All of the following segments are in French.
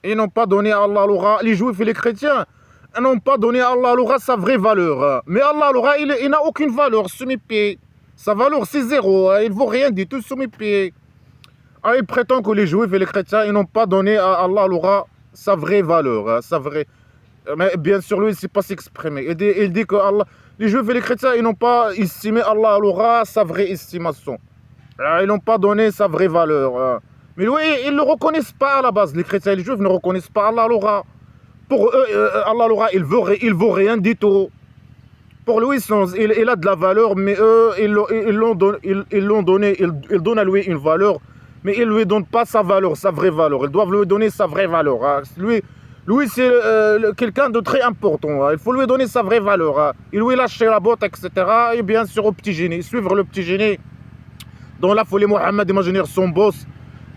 Ils n'ont pas donné à Allah l'aura, les juifs et les chrétiens, ils n'ont pas donné à Allah l'aura sa vraie valeur. Mais Allah l'aura, il n'a aucune valeur sous mes pieds. Sa valeur, c'est zéro. Il ne vaut rien du tout sous mes pieds. Il prétend que les juifs et les chrétiens, ils n'ont pas donné à Allah l'aura sa vraie valeur. Sa vraie... Mais bien sûr, lui, il ne sait pas s'exprimer. Il dit que Allah... les juifs et les chrétiens, ils n'ont pas estimé Allah l'aura sa vraie estimation. Ils n'ont pas donné sa vraie valeur. Mais lui, ils ne le reconnaissent pas à la base. Les chrétiens et les juifs ne reconnaissent pas Allah l'aura. Pour eux, Allah l'aura, il vaut rien du tout. Pour lui, il a de la valeur, mais eux, ils l'ont donné, ils donnent à lui une valeur, mais ils ne lui donnent pas sa valeur, sa vraie valeur. Ils doivent lui donner sa vraie valeur. Lui c'est quelqu'un de très important. Il faut lui donner sa vraie valeur. Il lui lâcher la botte, etc. Et bien sûr, au petit génie, suivre le petit génie. Dans la folie, Mohammed imaginaire son boss.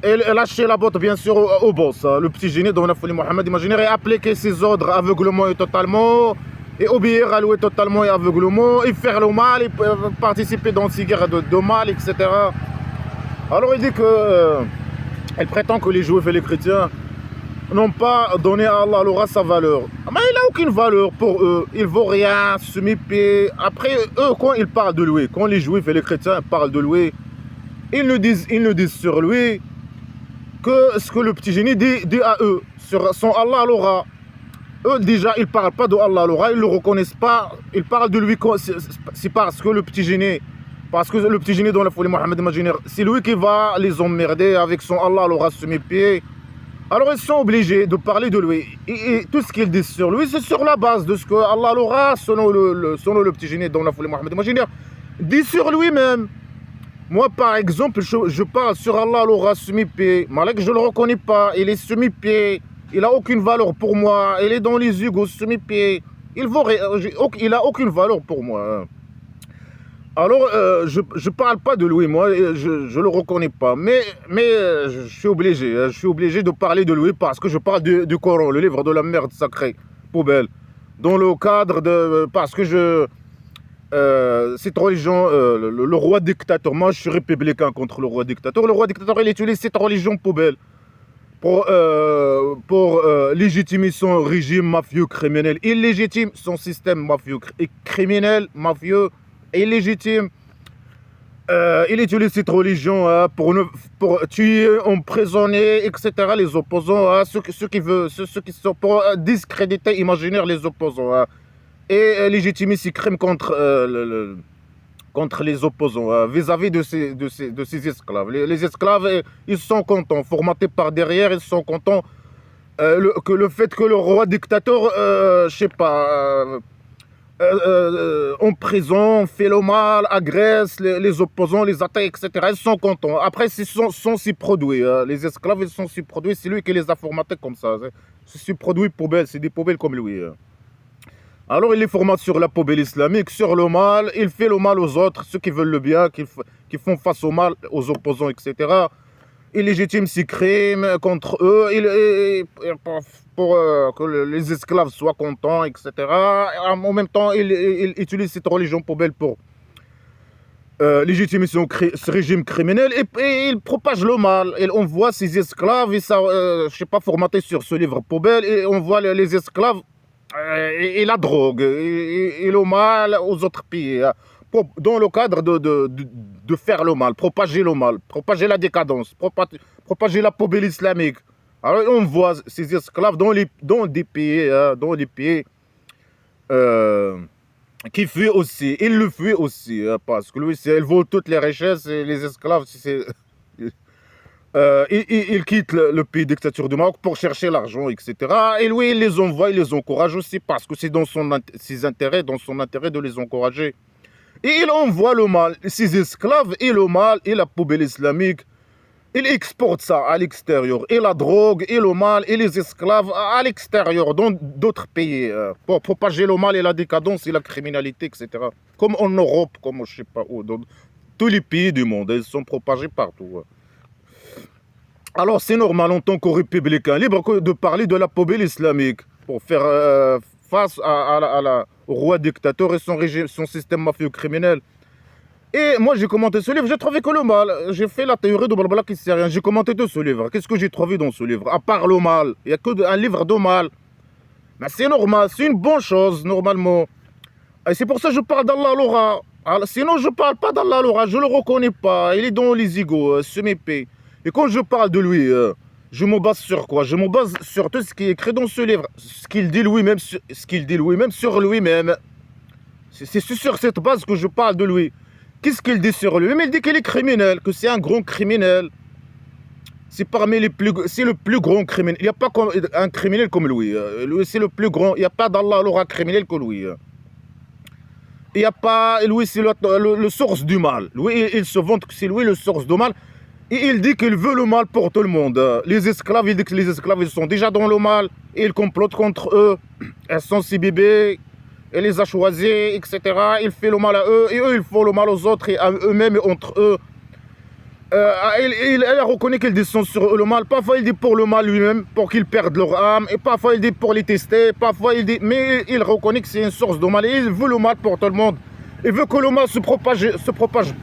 Et lâcher la botte, bien sûr, au boss. Le petit génie, dans la folie, Mohammed imaginaire, et appliquer ses ordres aveuglement et totalement. Et obéir à lui totalement et aveuglement. Et faire le mal, et participer dans ces guerres de mal, etc. Alors il dit que... il prétend que les juifs et les chrétiens n'ont pas donné à Allah l'aura sa valeur. Mais il n'a aucune valeur pour eux. Il ne vaut rien, semi-pied. Après, eux, quand ils parlent de lui, quand les juifs et les chrétiens parlent de lui, ils nous disent sur lui que ce que le petit génie dit à eux, sur son Allah l'aura. Eux, déjà, ils ne parlent pas de Allah l'aura, ils ne le reconnaissent pas. Ils parlent de lui, c'est parce que le petit génie, dans la folie Mohammed imaginaire, c'est lui qui va les emmerder avec son Allah l'aura semi-pied. Alors ils sont obligés de parler de lui. Et tout ce qu'ils disent sur lui, c'est sur la base de ce que Allah l'aura, selon le petit génie dans la folie Mohammed imaginaire, dit sur lui-même. Moi, par exemple, je parle sur Allah l'aura semi-pied. Malek, je ne le reconnais pas. Il est semi-pied. Il n'a aucune valeur pour moi. Il est dans les yeux semi-pied. Il n'a aucune valeur pour moi. Alors, je ne parle pas de lui, moi, je ne le reconnais pas. Mais je suis obligé de parler de lui parce que je parle du Coran, le livre de la merde sacrée, poubelle. Dans le cadre de... Parce que cette religion, le roi dictateur, moi je suis républicain contre le roi dictateur. Le roi dictateur, il utilise cette religion poubelle pour légitimer son régime mafieux criminel. Il légitime son système mafieux et criminel, mafieux, illégitime. Il utilise cette religion pour tuer, emprisonner, etc. les opposants, ceux qui sont pour discréditer, imaginaire les opposants. Et légitimer ses crimes contre les opposants, vis-à-vis de ces esclaves. Les esclaves, ils sont contents, formatés par derrière, ils sont contents que le fait que le roi dictateur, je sais pas, en prison, fait le mal, agresse les opposants, les attaque, etc. Ils sont contents. Après, ils sont si produits. Les esclaves, ils sont si produits. C'est lui qui les a formatés comme ça. C'est si produits poubelles, c'est des poubelles comme lui. Alors il les formate sur la poubelle islamique, sur le mal, il fait le mal aux autres, ceux qui veulent le bien, qui font face au mal, aux opposants, etc. Il légitime ses crimes contre eux, pour que les esclaves soient contents, etc. En même temps, il utilise cette religion poubelle pour légitimer ce régime criminel et il propage le mal. Il envoie ses esclaves, je sais pas, formatés sur ce livre poubelle, et on voit les esclaves et la drogue et le mal aux autres pays, dans le cadre de faire le mal, propager la décadence, propager la poubelle islamique. Alors on voit ces esclaves dans des pays qui fuient aussi. Ils le fuient aussi, parce que lui, il vole toutes les richesses et les esclaves, il quitte le pays dictature du Maroc pour chercher l'argent, etc. Et lui, il les envoie, il les encourage aussi parce que c'est dans son intérêt de les encourager. Et il envoie le mal, ses esclaves et le mal et la poubelle islamique. Il exporte ça à l'extérieur. Et la drogue, et le mal, et les esclaves à l'extérieur, dans d'autres pays, pour propager le mal et la décadence et la criminalité, etc. Comme en Europe, comme je sais pas où, dans tous les pays du monde, ils sont propagés partout. Alors c'est normal en tant que républicain libre de parler de la poubelle islamique pour faire face au roi dictateur et son système mafieux criminel. Et moi, j'ai commenté ce livre, j'ai trouvé que le mal. J'ai fait la théorie de Blabla qui sert à rien. J'ai commenté tout ce livre. Qu'est-ce que j'ai trouvé dans ce livre? À part le mal. Il n'y a que un livre de mal. Mais c'est normal, c'est une bonne chose, normalement. Et c'est pour ça que je parle d'Allah Laura. Sinon, je ne parle pas d'Allah Laura. Je ne le reconnais pas. Il est dans les égos, ce mépé. Et quand je parle de lui, je me base sur quoi? Je me base sur tout ce qui est écrit dans ce livre. Ce qu'il dit lui-même sur lui-même. C'est sur cette base que je parle de lui. Qu'est-ce qu'il dit sur lui? Mais il dit qu'il est criminel, que c'est un grand criminel. C'est parmi les plus, c'est le plus grand criminel. Il n'y a pas un criminel comme lui. Lui, c'est le plus grand. Il n'y a pas d'Allah l'aura criminel que lui. Il n'y a pas, lui, c'est le source du mal. Lui, il se vante que c'est lui le source du mal. Et il dit qu'il veut le mal pour tout le monde. Les esclaves, il dit que les esclaves, ils sont déjà dans le mal. Et il complote contre eux. Elles sont ses bébés. Il les a choisis, etc. Il fait le mal à eux, et eux, ils font le mal aux autres, et à eux-mêmes, et entre eux. Il reconnaît qu'il descend sur eux le mal. Parfois, il dit pour le mal lui-même, pour qu'ils perdent leur âme. Et parfois, il dit pour les tester. Parfois, il dit... Mais il reconnaît que c'est une source de mal. Et il veut le mal pour tout le monde. Il veut que le mal se propage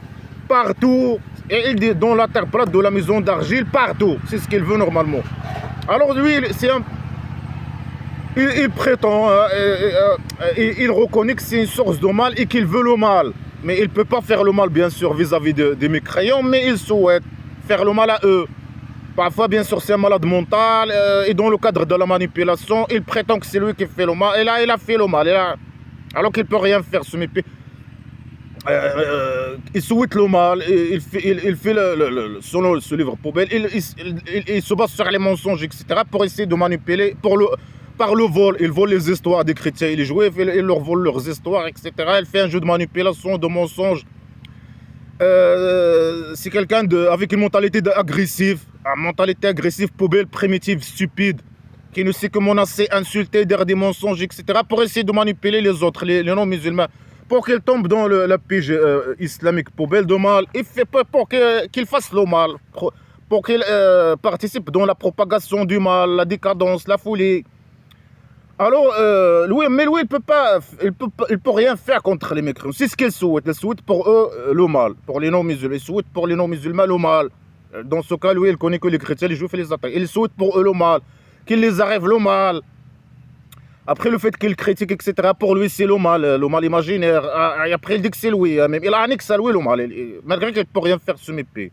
partout. Et il dit dans la terre plate de la maison d'argile, partout. C'est ce qu'il veut normalement. Alors lui, c'est un... Il prétend, il reconnaît que c'est une source de mal et qu'il veut le mal. Mais il ne peut pas faire le mal, bien sûr, vis-à-vis des mécréants, mais il souhaite faire le mal à eux. Parfois, bien sûr, c'est un malade mental, et dans le cadre de la manipulation, il prétend que c'est lui qui fait le mal. Et là, il a fait le mal. Alors qu'il ne peut rien faire, ce mépris. Il souhaite le mal, il fait selon ce livre poubelle, il se base sur les mensonges, etc., pour essayer de manipuler, par le vol. Il vole les histoires des chrétiens et les juifs, il leur vole leurs histoires, etc. Il fait un jeu de manipulation, de mensonges. C'est quelqu'un avec une mentalité agressive, poubelle, primitive, stupide, qui ne sait que menacer, insulter, dire des mensonges, etc., pour essayer de manipuler les autres, les non-musulmans, pour qu'ils tombent dans la pige islamique poubelle de mal, pour qu'ils fassent le mal, pour qu'ils participent dans la propagation du mal, la décadence, la folie. Alors, lui, il peut rien faire contre les mécréants. C'est ce qu'il souhaite. Il souhaite pour eux le mal, pour les non-musulmans. Il souhaite pour les non-musulmans le mal. Dans ce cas, lui, il connaît que les chrétiens, les juifs et les attaques. Il souhaite pour eux le mal, qu'il les arrive le mal. Après, le fait qu'il critique, etc., pour lui, c'est le mal imaginaire. Et après, il dit que c'est lui. Même. Il a annexé à lui le mal, malgré qu'il ne peut rien faire ce mépris.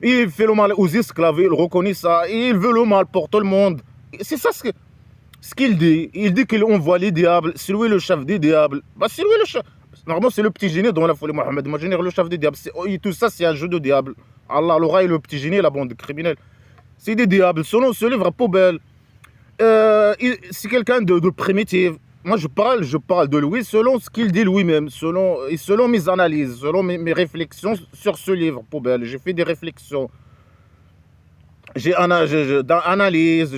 Il fait le mal aux esclaves, il reconnaît ça. Et il veut le mal pour tout le monde. C'est ça ce qu'il dit. Il dit qu'il envoie les diables. C'est lui le chef des diables. Bah, c'est lui le chef. Normalement, c'est le petit génie dans la folie Mohammed. Imaginer le chef des diables. Tout ça, c'est un jeu de diable. Allah, l'aura et le petit génie, la bande criminelle. C'est des diables. Selon ce livre poubelle. C'est quelqu'un de primitif. Moi, je parle de lui selon ce qu'il dit lui-même, selon mes analyses, selon mes réflexions sur ce livre poubelle. J'ai fait des réflexions. J'analyse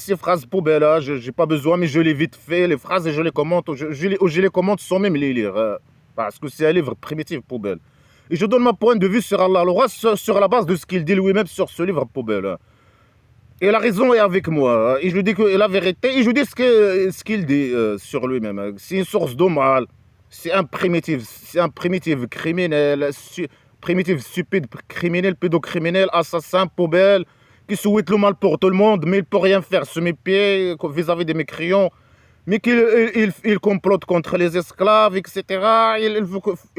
ces phrases poubelles. Là. Je n'ai pas besoin, mais je les vite fait, les phrases, et je les commente. Je les commente sans même les lire. Parce que c'est un livre primitif poubelle. Et je donne mon point de vue sur Allah Laura sur la base de ce qu'il dit lui-même sur ce livre poubelle. Et la raison est avec moi. Et je lui dis que la vérité, et je lui dis ce qu'il dit sur lui-même. C'est une source de mal. C'est un primitif criminel, primitif, stupide, criminel, pédocriminel, assassin, poubelle, qui souhaite le mal pour tout le monde, mais il ne peut rien faire sous mes pieds vis-à-vis des mécréants, mais qu'il complote contre les esclaves, etc. Il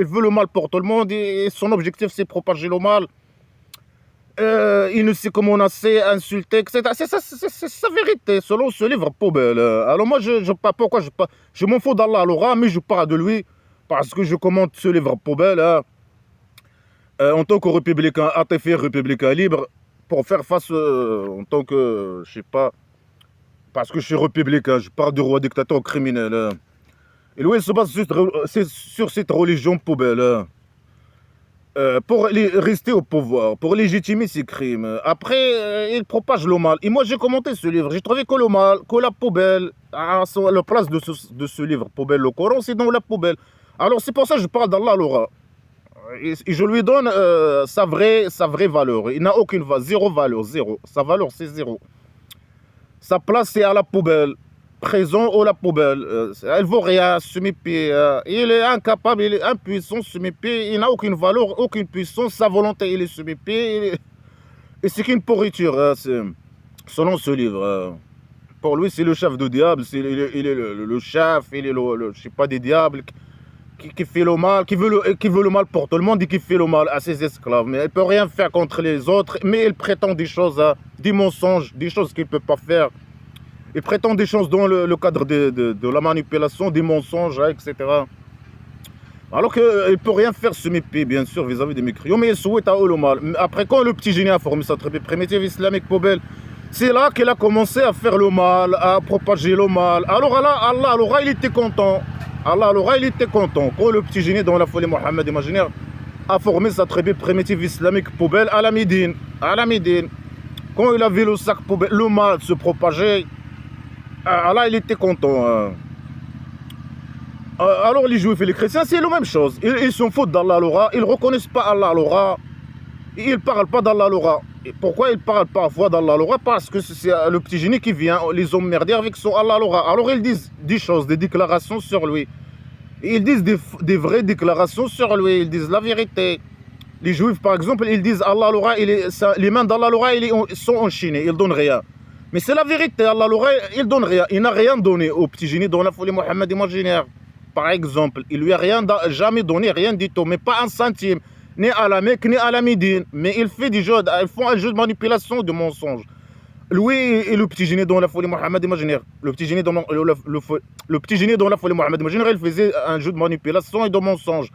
veut le mal pour tout le monde, et son objectif, c'est propager le mal. Il ne sait comment menacer, insulter, etc. C'est sa vérité, selon ce livre poubelle. Alors moi, je m'en fous d'Allah Laura, mais je parle de lui, parce que je commente ce livre poubelle, en tant que républicain athée, républicain libre, pour faire face en tant que, je sais pas, parce que je suis républicain, je parle du roi dictateur criminel. Et lui, il se base sur cette religion poubelle. Pour rester au pouvoir, pour légitimer ses crimes. Après, il propage le mal. Et moi, j'ai commenté ce livre. J'ai trouvé que le mal, que la poubelle, à la place de ce livre poubelle, le Coran, c'est dans la poubelle. Alors, c'est pour ça que je parle d'Allah Laura. Et je lui donne sa vraie valeur. Il n'a aucune valeur, zéro valeur, zéro. Sa valeur, c'est zéro. Sa place, c'est à la poubelle. présent ou la poubelle. Elle vaut rien, semi-pied. Il est incapable, il est impuissant, semi-pied. Il n'a aucune valeur, aucune puissance. Sa volonté, il est semi-pied. Et c'est qu'une pourriture, selon ce livre. Pour lui, c'est le chef du diable. Il est le chef, il est je sais pas, des diables qui fait le mal, qui veut le mal pour tout le monde et qui fait le mal à ses esclaves. Mais il ne peut rien faire contre les autres. Mais il prétend des choses, des mensonges, des choses qu'il ne peut pas faire. Il prétend des choses dans le cadre de la manipulation, des mensonges, etc. Alors qu'il ne peut rien faire semi-pied, bien sûr, vis-à-vis des mécréants, mais il souhaite à eux le mal. Après, quand le petit génie a formé sa tribu primitive islamique poubelle, c'est là qu'il a commencé à faire le mal, à propager le mal. Alors là, Allah, il était content. Allah, il était content. Quand le petit génie dans la folie Mohammed imaginaire a formé sa tribu primitive islamique poubelle à la Médine. Quand il a vu le sac poubelle, le mal se propager, Allah, il était content. Alors les juifs et les chrétiens, c'est la même chose. Ils s'en foutent d'Allah Laura, ils ne reconnaissent pas Allah Laura, ils ne parlent pas d'Allah Laura. Pourquoi ils ne parlent parfois d'Allah Laura? Parce que c'est le petit génie qui vient les emmerder avec son Allah Laura. Alors ils disent des choses, des déclarations sur lui. Ils disent des vraies déclarations sur lui, ils disent la vérité. Les juifs par exemple, ils disent Allah Laura, les mains d'Allah Laura sont enchaînées, ils ne donnent rien. Mais c'est la vérité, Allah Laura, il ne donne rien. Il n'a rien donné au petit génie dans la folie Mohammed imaginaire. Par exemple, il lui a jamais donné, rien du tout, mais pas un centime, ni à la Mecque, ni à la Médine. Mais il fait des jeux, ils font un jeu de manipulation, de mensonge. Lui et le petit génie dans la folie Mohammed imaginaire. Le petit génie dans la folie Mohammed imaginaire, il faisait un jeu de manipulation et de mensonge.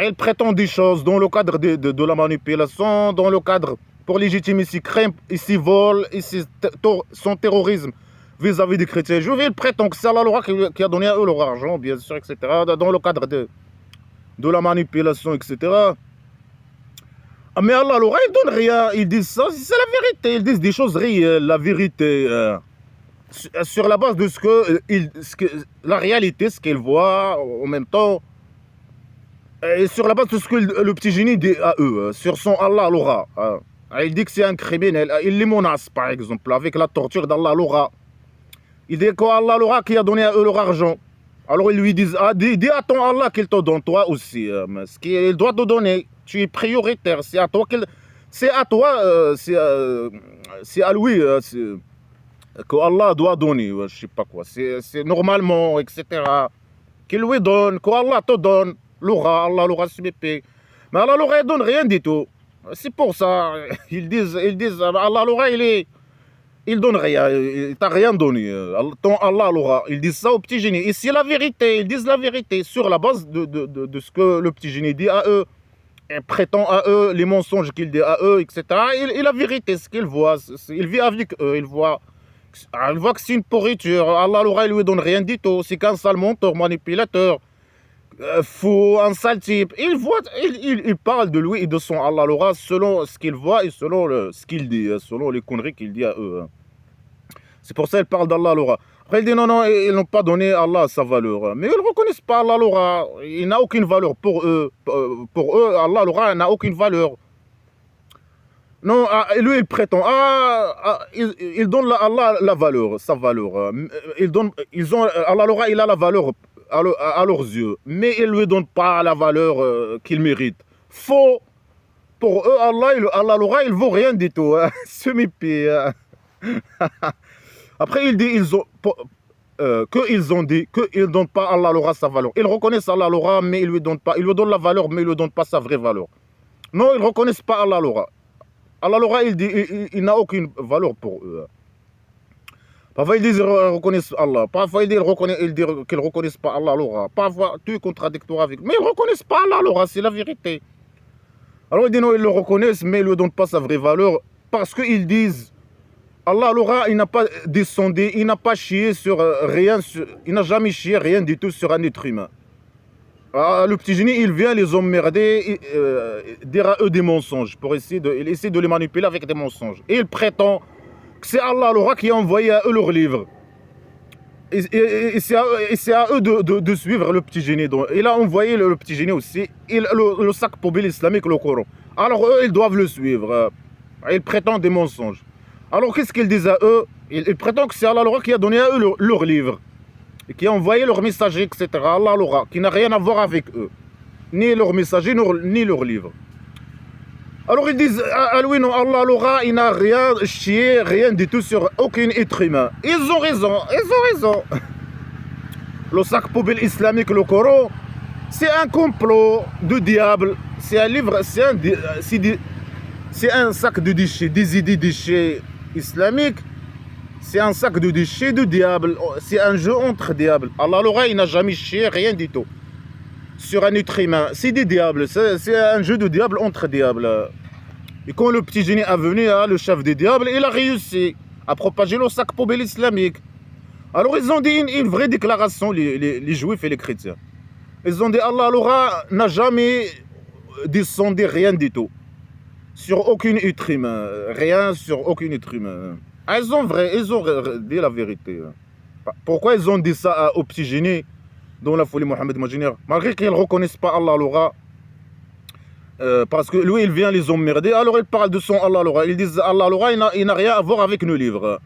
Il prétend des choses dans le cadre de la manipulation, dans le cadre pour légitimer ses crimes, et ses vols, et son terrorisme vis-à-vis des chrétiens juifs. Il prétend que c'est Allah Laura qui a donné à eux leur argent, bien sûr, etc., dans le cadre de la manipulation, etc. Mais Allah Laura, il donne rien. Ils disent ça, c'est la vérité. Ils disent des choses réelles, la vérité. Sur la base de la réalité, ce qu'ils voient en même temps. Et sur la base de ce que le petit génie dit à eux, sur son Allah Laura. Il dit que c'est un criminel. Il les menace, par exemple, avec la torture d'Allah Laura. Il dit qu'Allah Laura qui a donné à eux leur argent. Alors ils lui disent, dis à ton Allah qu'il te donne, toi aussi. Ce qu'il doit te donner, tu es prioritaire. C'est à toi c'est à lui que Allah doit donner. Je sais pas quoi. C'est normalement, etc. Qu'il lui donne, qu'Allah te donne. Allah Laura subépé. Mais Allah Laura, il donne rien du tout. C'est pour ça, ils disent, Allah Laura, il donne rien, il t'a rien donné. Ton Allah Laura, ils disent ça au petit génie. Et c'est la vérité, ils disent la vérité sur la base de ce que le petit génie dit à eux. Il prétend à eux, les mensonges qu'il dit à eux, etc. Et la vérité, ce qu'il voit, il vit avec eux, il voit que c'est une pourriture. Allah Laura, il lui donne rien du tout. C'est qu'un sale menteur, manipulateur. Fou, un sale type. Il parle de lui et de son Allah Laura selon ce qu'il voit et selon ce qu'il dit, selon les conneries qu'il dit à eux. C'est pour ça qu'il parle d'Allah Laura. Après il dit non, ils n'ont pas donné à Allah sa valeur. Mais ils ne reconnaissent pas Allah Laura. Il n'a aucune valeur pour eux. Pour eux, Allah Laura n'a aucune valeur. Non, lui il prétend, il donne à Allah la valeur, sa valeur. Allah Laura, il a la valeur à leurs yeux, mais ils ne lui donnent pas la valeur qu'il mérite. Faux. Pour eux, Allah Laura, il ne vaut rien du tout. Semi-pied. Après, il dit qu'ils ont dit qu'ils ne donnent pas à Allah Laura sa valeur. Ils reconnaissent Allah Laura, mais ils lui donnent la valeur, mais ils ne lui donnent pas sa vraie valeur. Non, ils ne reconnaissent pas Allah Laura. Allah Laura, il dit il n'a aucune valeur pour eux. Parfois, ils disent qu'ils reconnaissent Allah. Parfois, ils disent qu'ils ne reconnaissent pas Allah Laura. Parfois, tout est contradictoire avec. Mais ils ne reconnaissent pas Allah Laura, c'est la vérité. Alors, ils disent non, ils le reconnaissent, mais ils ne lui donnent pas sa vraie valeur. Parce qu'ils disent Allah Laura, il n'a pas descendu, il n'a pas chié sur rien, il n'a jamais chié rien du tout sur un être humain. Le petit génie, il vient les emmerder, dire à eux des mensonges, il essaie de les manipuler avec des mensonges. Et il prétend que c'est Allah Laura qui a envoyé à eux leur livre. Et c'est à eux de suivre le petit génie. Donc, il a envoyé le petit génie aussi, le sac poubelle islamique, le Coran. Alors eux, ils doivent le suivre. Ils prétendent des mensonges. Alors qu'est-ce qu'ils disent à eux? Ils prétendent que c'est Allah qui a donné à eux leur livre, et qui a envoyé leur messager, etc. Allah qui n'a rien à voir avec eux, ni leur messager, ni leur livre. Alors ils disent à lui, non, Allah il n'a rien chié, rien du tout sur aucun être humain. Ils ont raison. Le sac poubelle islamique, le Coran, c'est un complot du diable. C'est un livre, c'est un sac de déchets, des idées déchets islamiques. C'est un sac de déchets du diable. C'est un jeu entre diables. Allah il n'a jamais chié, rien du tout sur un être humain. C'est des diables. C'est un jeu de diable entre diables. Et quand le petit génie est venu, le chef des diables, il a réussi à propager le sac poubelle islamique. Alors ils ont dit une vraie déclaration, les juifs et les chrétiens. Ils ont dit Allah n'a jamais descendu rien du tout sur aucun être humain. Rien sur aucun être humain. Ils ont dit la vérité. Pourquoi ils ont dit ça aux petits génies dans la folie Mohamed Majiner, malgré qu'ils ne reconnaissent pas Allah parce que lui il vient les emmerder, alors ils parlent de son Allah. Ils disent Allah il n'a rien à voir avec nos livres.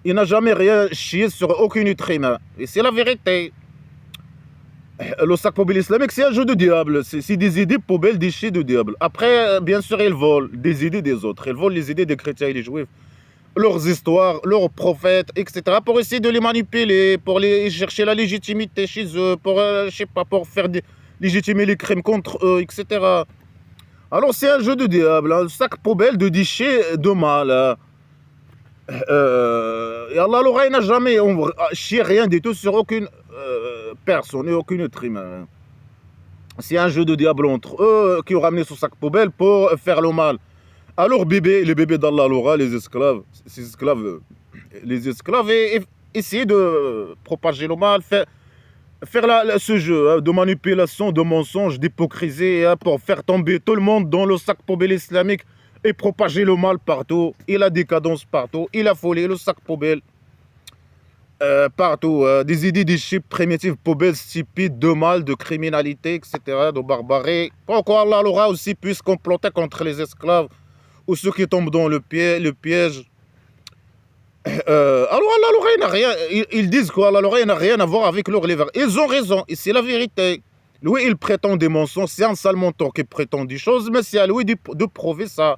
Il n'a jamais rien chié sur aucun être humain. Et c'est la vérité. Le sac poubelle islamique, c'est un jeu de diable. C'est des idées poubelles, déchets de diable. Après, bien sûr, ils volent des idées des autres. Ils volent les idées des chrétiens et des juifs. Leurs histoires, leurs prophètes, etc. Pour essayer de les manipuler, pour les chercher la légitimité chez eux, pour, pour faire légitimer les crimes contre eux, etc. Alors c'est un jeu de diable, un sac poubelle de déchets de mal. Et Allah il n'a jamais chié rien du tout sur aucune personne et aucun être humain. C'est un jeu de diable entre eux qui ont ramené ce sac poubelle pour faire le mal. Alors les bébés d'Allah, les esclaves, essayer de propager le mal, faire ce jeu de manipulation, de mensonge, d'hypocrisie pour faire tomber tout le monde dans le sac poubelle islamique et propager le mal partout, et la décadence partout, et la folie, le sac poubelle partout, des idées déchets primitives, poubelles stupides, de mal, de criminalité, etc., de barbarie. Pourquoi Allah aussi puisse comploter contre les esclaves ou ceux qui tombent dans le piège. Alors Allah il n'a rien, ils disent qu'Allah n'a rien à voir avec leur livre. Ils ont raison, et c'est la vérité. Lui, il prétend des mensonges, c'est un sale menteur qui prétend des choses, mais c'est à lui de prouver ça.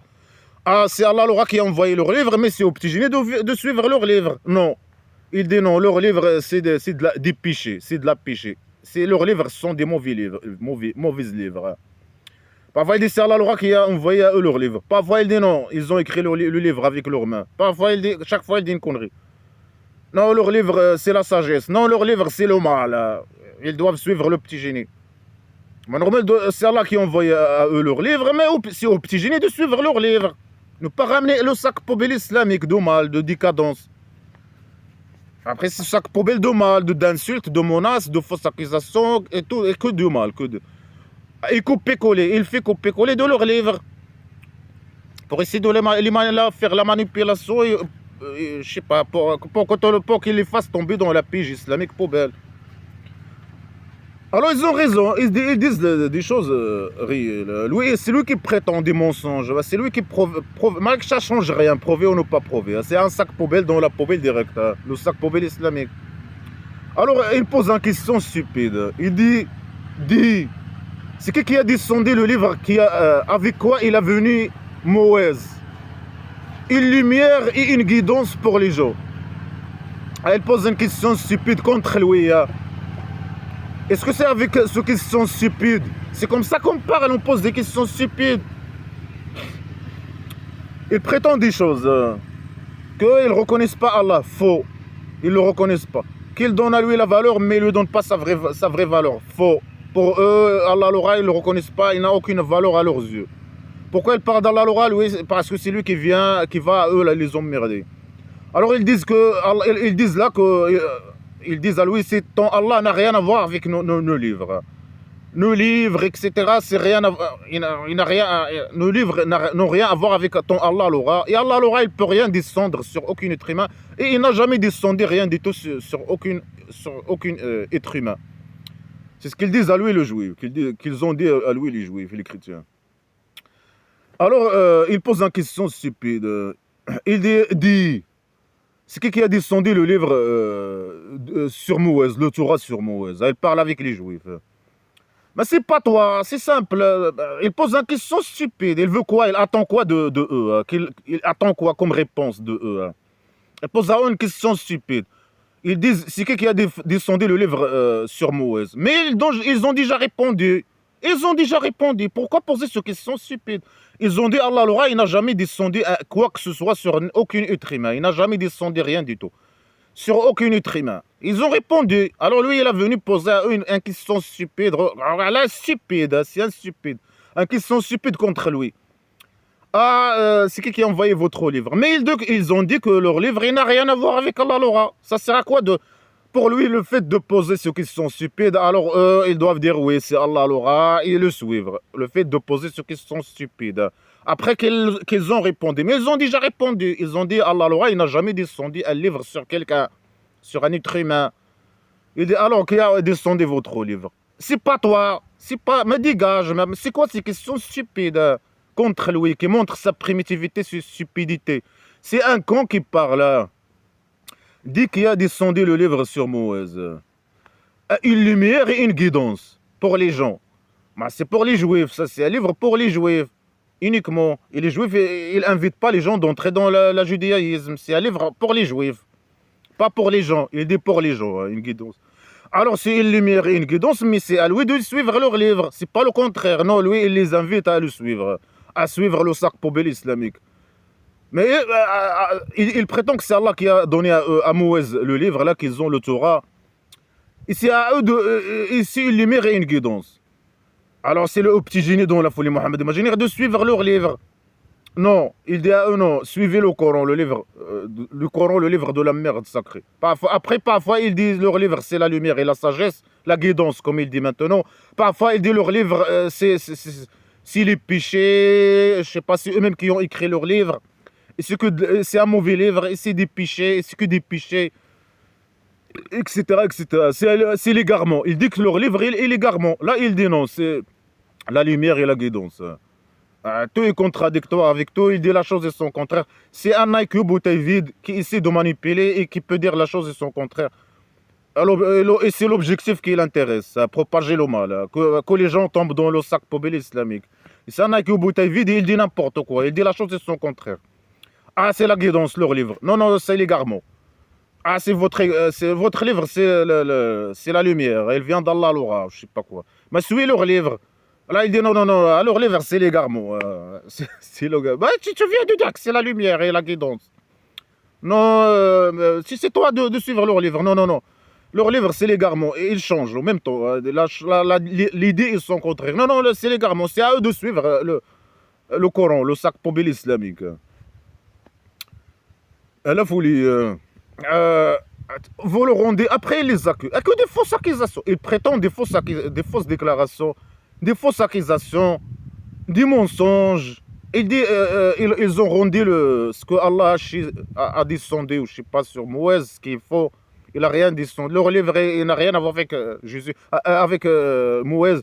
Ah, c'est Allah qui a envoyé leur livre, mais c'est aux petits génies de suivre leur livre. Non. Il dit non, leur livre, c'est des péchés, c'est de la péché. Leurs livres sont des mauvais livres, mauvais livres. Parfois, il dit c'est Allah qui a envoyé à eux leur livre. Parfois, il dit non, ils ont écrit le livre avec leurs mains. Parfois, chaque fois, il dit une connerie. Non, leur livre, c'est la sagesse. Non, leur livre, c'est le mal. Ils doivent suivre le petit génie. Mais normalement, c'est Allah qui a envoyé à eux leur livre, mais c'est aux petits génies de suivre leur livre. Ne pas ramener le sac poubelle islamique de mal, de décadence. Après, c'est sac poubelle de mal, d'insultes, de menaces, de fausses accusations, et tout, et que de mal. Et couper-coller, il fait couper-coller de leur livre. Pour essayer de faire la manipulation, je sais pas, pour qu'ils les fassent tomber dans la pige islamique poubelle. Alors ils ont raison, ils disent des choses réelles. C'est lui qui prétend des mensonges, c'est lui qui prouve, malgré que ça ne change rien, prouvé ou ne pas prouvé. C'est un sac poubelle dans la poubelle directe, le sac poubelle islamique. Alors il pose une question stupide, il dit, c'est qui a descendu le livre avec quoi il a venu Moïse? Une lumière et une guidance pour les gens. Elle pose une question stupide contre lui. Est-ce que c'est avec ces questions stupides? C'est comme ça qu'on parle, on pose des questions stupides. Ils prétendent des choses. Qu'ils ne reconnaissent pas Allah. Faux. Ils ne le reconnaissent pas. Qu'ils donnent à lui la valeur, mais ils ne lui donnent pas sa vraie valeur. Faux. Pour eux, Allah ils ne le reconnaissent pas, il n'a aucune valeur à leurs yeux. Pourquoi ils parlent d'Allah lui? Parce que c'est lui qui va à eux les emmerder. Alors ils disent ils disent à lui, c'est ton Allah n'a rien à voir avec nos livres. Nos livres, etc., c'est rien à, il n'a rien, nos livres n'ont rien à voir avec ton Allah. Et Allah, il ne peut rien descendre sur aucun être humain. Et il n'a jamais descendu rien du tout sur aucun être humain. C'est ce qu'ils disent à lui, les juifs, qu'ils ont dit à lui, les juifs et les chrétiens. Alors, il pose une question stupide. Il dit, C'est qui a descendu le livre sur Moïse, le Torah sur Moïse. Elle parle avec les Juifs. Mais c'est pas toi, c'est simple. Il pose une question stupide. Il veut quoi? Il attend quoi de eux? Il attend quoi comme réponse de eux? Il pose une question stupide. Ils disent, c'est qui a descendu le livre sur Moïse? Mais ils ont déjà répondu. Ils ont déjà répondu. Pourquoi poser cette question stupide? Ils ont dit, Allah l'aura, il n'a jamais descendu quoi que ce soit sur aucun être humain. Il n'a jamais descendu rien du tout. Sur aucun être humain. Ils ont répondu. Alors lui, il est venu poser une question stupide. Alors là, stupide, c'est un stupide. Une question stupide contre lui. Ah, c'est qui a envoyé votre livre? Mais ils ont dit que leur livre, il n'a rien à voir avec Allah l'aura. Ça sert à quoi pour lui, le fait de poser ces questions stupides, alors eux, ils doivent dire oui, c'est Allah l'aura, et le suivre. Le fait de poser ces questions stupides. Après qu'ils ont répondu. Mais ils ont déjà répondu. Ils ont dit Allah l'aura, il n'a jamais descendu un livre sur quelqu'un, sur un être humain. Il dit alors qui a descendu votre livre? C'est pas toi. C'est pas. Me dégage. C'est quoi ces questions stupides contre lui, qui montrent sa primitivité, sa stupidité? C'est un con qui parle. Dit qu'il a descendu le livre sur Moïse. Une lumière et une guidance pour les gens. Mais c'est pour les Juifs, ça c'est un livre pour les Juifs. Uniquement. Et les Juifs, ils n'invitent pas les gens d'entrer dans le judaïsme. C'est un livre pour les Juifs. Pas pour les gens. Il dit pour les gens, une guidance. Alors c'est une lumière et une guidance, mais c'est à lui de suivre leur livre. C'est pas le contraire. Non, lui, il les invite à le suivre. À suivre le sac poubelle islamique. Mais il prétend que c'est Allah qui a donné à Moïse le livre, là qu'ils ont le Torah. Et c'est à eux ici une lumière et une guidance. Alors c'est le petit génie dans la folie Mohammed imaginaire de suivre leur livre. Non, il dit à eux non, suivez le Coran, le livre, le livre de la merde sacrée. Parfois, ils disent leur livre c'est la lumière et la sagesse, la guidance comme il dit maintenant. Parfois, il dit leur livre c'est les péchés, je sais pas, c'est eux-mêmes qui ont écrit leur livre. Et c'est un mauvais livre, et c'est des péchés, et c'est que des péchés, etc., etc. C'est l'égarement. Il dit que leur livre est l'égarement. Là, il dit non, c'est la lumière et la guidance. Tout est contradictoire avec tout, il dit la chose et son contraire. C'est un IQ bouteille vide qui essaie de manipuler et qui peut dire la chose et son contraire. Alors, et c'est l'objectif qui l'intéresse, propager le mal, que les gens tombent dans le sac poubelle islamique. C'est un IQ bouteille vide et il dit n'importe quoi, il dit la chose et son contraire. Ah, c'est la guidance, leur livre. Non, non, c'est l'égarement. Ah, c'est votre livre, c'est la lumière. Elle vient d'Allah l'aura, je sais pas quoi. Mais suivez leur livre. Là, il dit non, non, non, leur livre, c'est l'égarement. C'est le... Bah, tu viens de dire que c'est la lumière et la guidance. Non, si c'est toi de suivre leur livre. Non, non, non. Leur livre, c'est l'égarement. Et ils changent en même temps. L'idée, ils sont contraires. Non, non, c'est l'égarement. C'est à eux de suivre le Coran, le sac poubelle islamique. La folie. Vous le rendez après les accus. Que des fausses accusations. Ils prétendent des fausses déclarations, des fausses accusations, des mensonges. Ils ont rendu ce que Allah a descendu, ou je sais pas, sur Moïse, ce qu'il faut. Il n'a rien descendu. Leur livre, il n'a rien à voir avec Jésus, avec Moïse.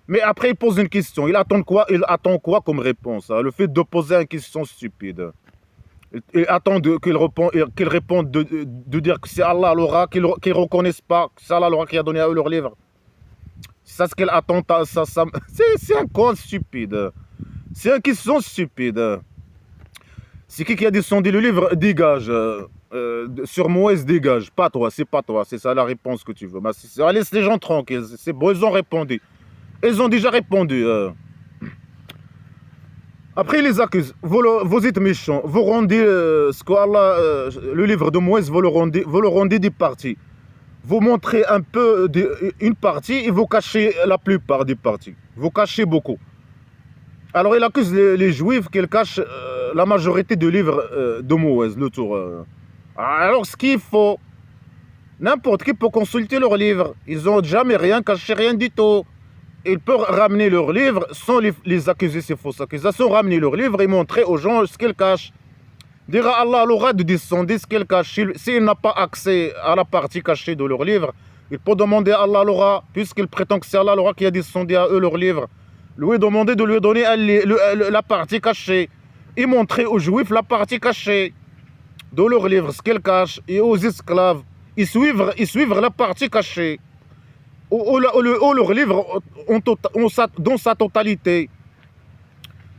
Mais après, il pose une question. Il attend quoi comme réponse? Le fait de poser une question stupide. Il attend qu'ils répondent de dire que c'est Allah l'aura, qu'ils ne reconnaissent pas que c'est Allah l'aura qui a donné à eux leur livre. C'est ce qu'il attend. C'est un con stupide. C'est une question stupide. C'est qui a descendu le livre? Dégage. Sur Moïse, dégage. Pas toi, c'est pas toi. C'est ça la réponse que tu veux. Laisse les gens tranquilles. C'est bon, ils ont répondu. Ils ont déjà répondu. Après, ils les accusent. Vous êtes méchants. Vous rendez ce que Allah, le livre de Moïse, vous le rendez des parties. Vous montrez un peu une partie et vous cachez la plupart des parties. Vous cachez beaucoup. Alors, il accuse les Juifs qu'ils cachent la majorité du livre de Moïse, le Torah. Alors, ce qu'il faut, n'importe qui peut consulter leur livre. Ils n'ont jamais rien caché, rien du tout. Ils peuvent ramener leur livre sans les accuser, ces fausses accusations, ramener leur livre et montrer aux gens ce qu'ils cachent. Dire à Allah l'aura de descendre ce qu'ils cachent. S'il n'a pas accès à la partie cachée de leur livre, il peut demander à Allah l'aura, puisqu'il prétend que c'est Allah l'aura qui a descendu à eux leur livre. Lui demander de lui donner la partie cachée et montrer aux Juifs la partie cachée. dans leur livre ce qu'elle cache et aux esclaves, ils suivent la partie cachée, ou leur livre dans sa totalité.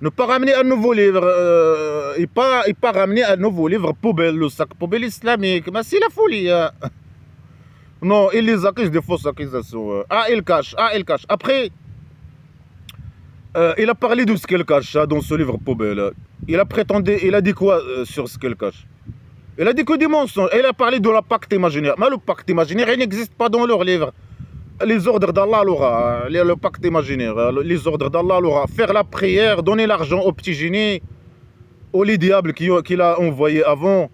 Ne pas ramener un nouveau livre, et pas ramener un nouveau livre poubelle, le sac poubelle islamique. Mais c'est la folie. Hein. Non, il les accuse de fausses accusations. Il cache, il cache. Après, il a parlé de ce qu'elle cache dans ce livre poubelle. Il a dit quoi sur ce qu'elle cache? Il a dit que des mensonges. Il a parlé de la pacte imaginaire. Mais le pacte imaginaire, il n'existe pas dans leur livre. Les ordres d'Allah l'aura, le pacte imaginaire, les ordres d'Allah l'aura. Faire la prière, donner l'argent au petit génie, au lit diable qu'il a envoyé avant.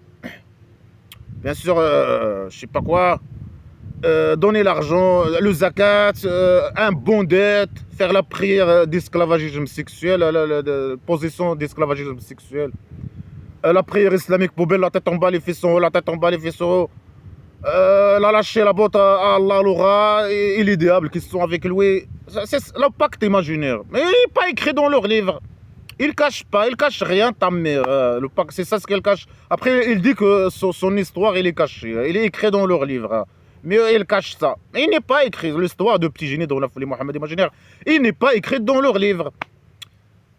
Bien sûr, je sais pas quoi. Donner l'argent, le zakat, un bon dette, faire la prière d'esclavagisme sexuel, la possession d'esclavagisme sexuel. La prière islamique poubelle, la tête en bas, les fessons, la tête en bas, les fessons. La lâcher la botte à Allah l'aura et les diables qui sont avec lui. C'est le pacte imaginaire. Mais il n'est pas écrit dans leur livre. Il cache pas, il cache rien, ta mère. Le pacte, c'est ça ce qu'elle cache. Après, il dit que son histoire, il est cachée. Il est écrit dans leur livre. Mais il cache ça. Il n'est pas écrit. L'histoire de Petit Génie dans la folie Mohammed imaginaire, il n'est pas écrit dans leur livre.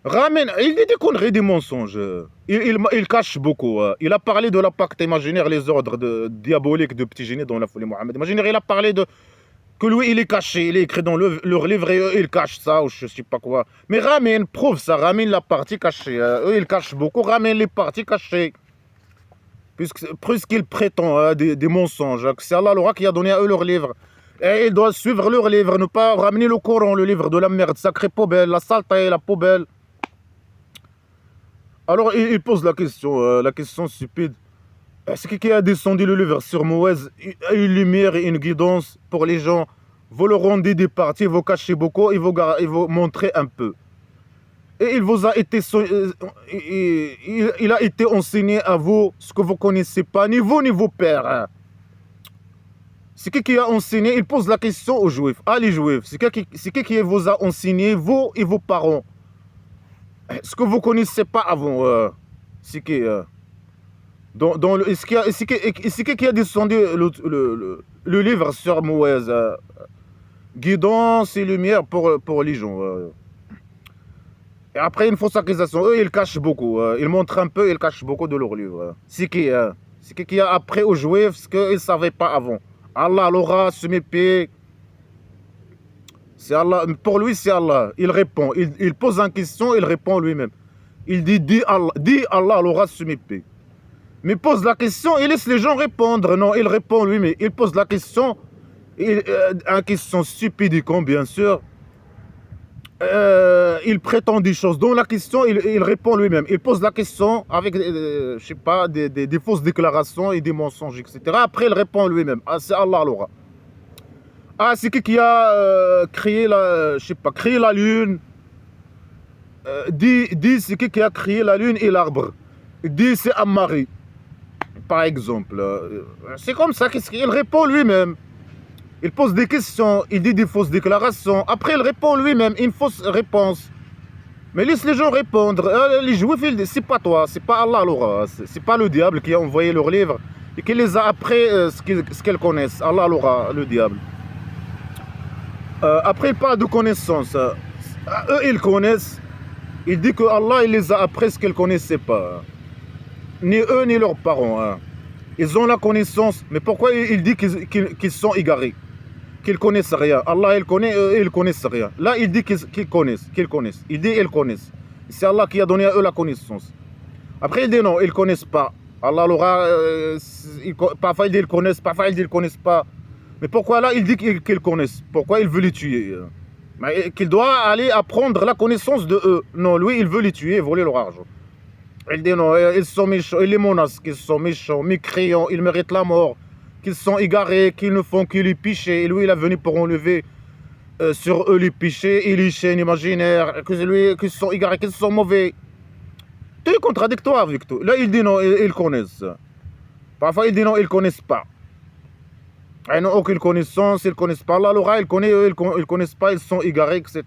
Ramène, il dit des conneries, des mensonges. Il cache beaucoup. Il a parlé de la pacte imaginaire, les ordres diaboliques de Petit Génie dans la folie Mohammed imaginaire. Il a parlé de que lui, il est caché. Il est écrit dans leur livre et il cache ça ou je sais pas quoi. Mais ramène, prouve ça. Ramène la partie cachée. Eux, ils cachent beaucoup. Ramène les parties cachées. Puisqu'ils prétendent des mensonges. Que c'est Allah l'aura qui a donné à eux leur livre. Et ils doivent suivre leur livre. Ne pas ramener le Coran, le livre de la merde. Sacré poubelle, la saleté, la poubelle. Alors, il pose la question stupide. Est-ce qui a descendu le livre sur Moïse, une lumière et une guidance pour les gens? Vous le rendez des parties, vous cachez beaucoup, et vous montrez un peu. Et il a été enseigné à vous ce que vous ne connaissez pas, ni vous ni vos pères. Hein. C'est qui a enseigné? Il pose la question aux Juifs. Ah, les Juifs, c'est qui vous a enseigné, vous et vos parents? Ce que vous ne connaissez pas avant, c'est qui c'est qui a descendu le livre sur Moïse, guidance et lumière pour les gens. Et après, une fausse accusation. Eux, ils cachent beaucoup. Ils montrent un peu, ils cachent beaucoup de leur livre. C'est qui a appris aux Juifs ce qu'ils ne savaient pas avant. Allah l'aura, se mépier. C'est Allah. Pour lui, c'est Allah. Il répond. Il pose une question, il répond lui-même. Il dit Allah l'aura, se mépier. Mais pose la question et laisse les gens répondre. Non, il répond lui-même. Il pose la question. Une question stupide et con, bien sûr. Il prétend des choses. Dans la question, il répond lui-même. Il pose la question avec, je sais pas, des fausses déclarations et des mensonges, etc. Après, il répond lui-même. Ah, c'est Allah l'aura. Ah, c'est qui a créé la lune. Dit c'est qui a créé la lune et l'arbre. Dit c'est Ammari, par exemple. C'est comme ça qu'il répond lui-même. Il pose des questions, il dit des fausses déclarations. Après, il répond lui-même une fausse réponse. Mais laisse les gens répondre. Les Juifs, c'est pas toi, c'est pas Allah l'aura. C'est pas le diable qui a envoyé leurs livres et qui les a appris ce qu'elles connaissent. Allah l'aura, le diable. Après, il parle de connaissance. Eux, ils connaissent. Il dit que Allah, il les a appris ce qu'ils ne connaissaient pas. Ni eux, ni leurs parents. Hein. Ils ont la connaissance. Mais pourquoi il dit qu'ils sont égarés? Qu'ils connaissent rien. Allah, il connaît, eux, ils connaissent rien. Là, il dit qu'ils connaissent. Il dit qu'ils connaissent. C'est Allah qui a donné à eux la connaissance. Après, il dit non, ils ne connaissent pas. Allah l'aura. Parfois, il dit qu'ils connaissent. Parfois, il dit qu'ils ne connaissent pas. Mais pourquoi là, il dit qu'ils connaissent? Pourquoi il veut les tuer? Mais qu'il doit aller apprendre la connaissance de eux. Non, lui, il veut les tuer, voler leur argent. Il dit non, ils sont méchants, il les menace qu'ils sont méchants, mécréants, ils méritent la mort, qu'ils sont égarés, qu'ils ne font que les péchés. Et lui, il est venu pour enlever sur eux les péchés et les chaînes imaginaires, qu'ils sont égarés, qu'ils sont mauvais. Tout est contradictoire avec tout. Là, il dit non, ils connaissent. Parfois, il dit non, ils ne connaissent pas. Ils n'ont aucune connaissance, ils ne connaissent pas. Allah l'aura, ils ne connaissent pas, ils sont égarés, etc.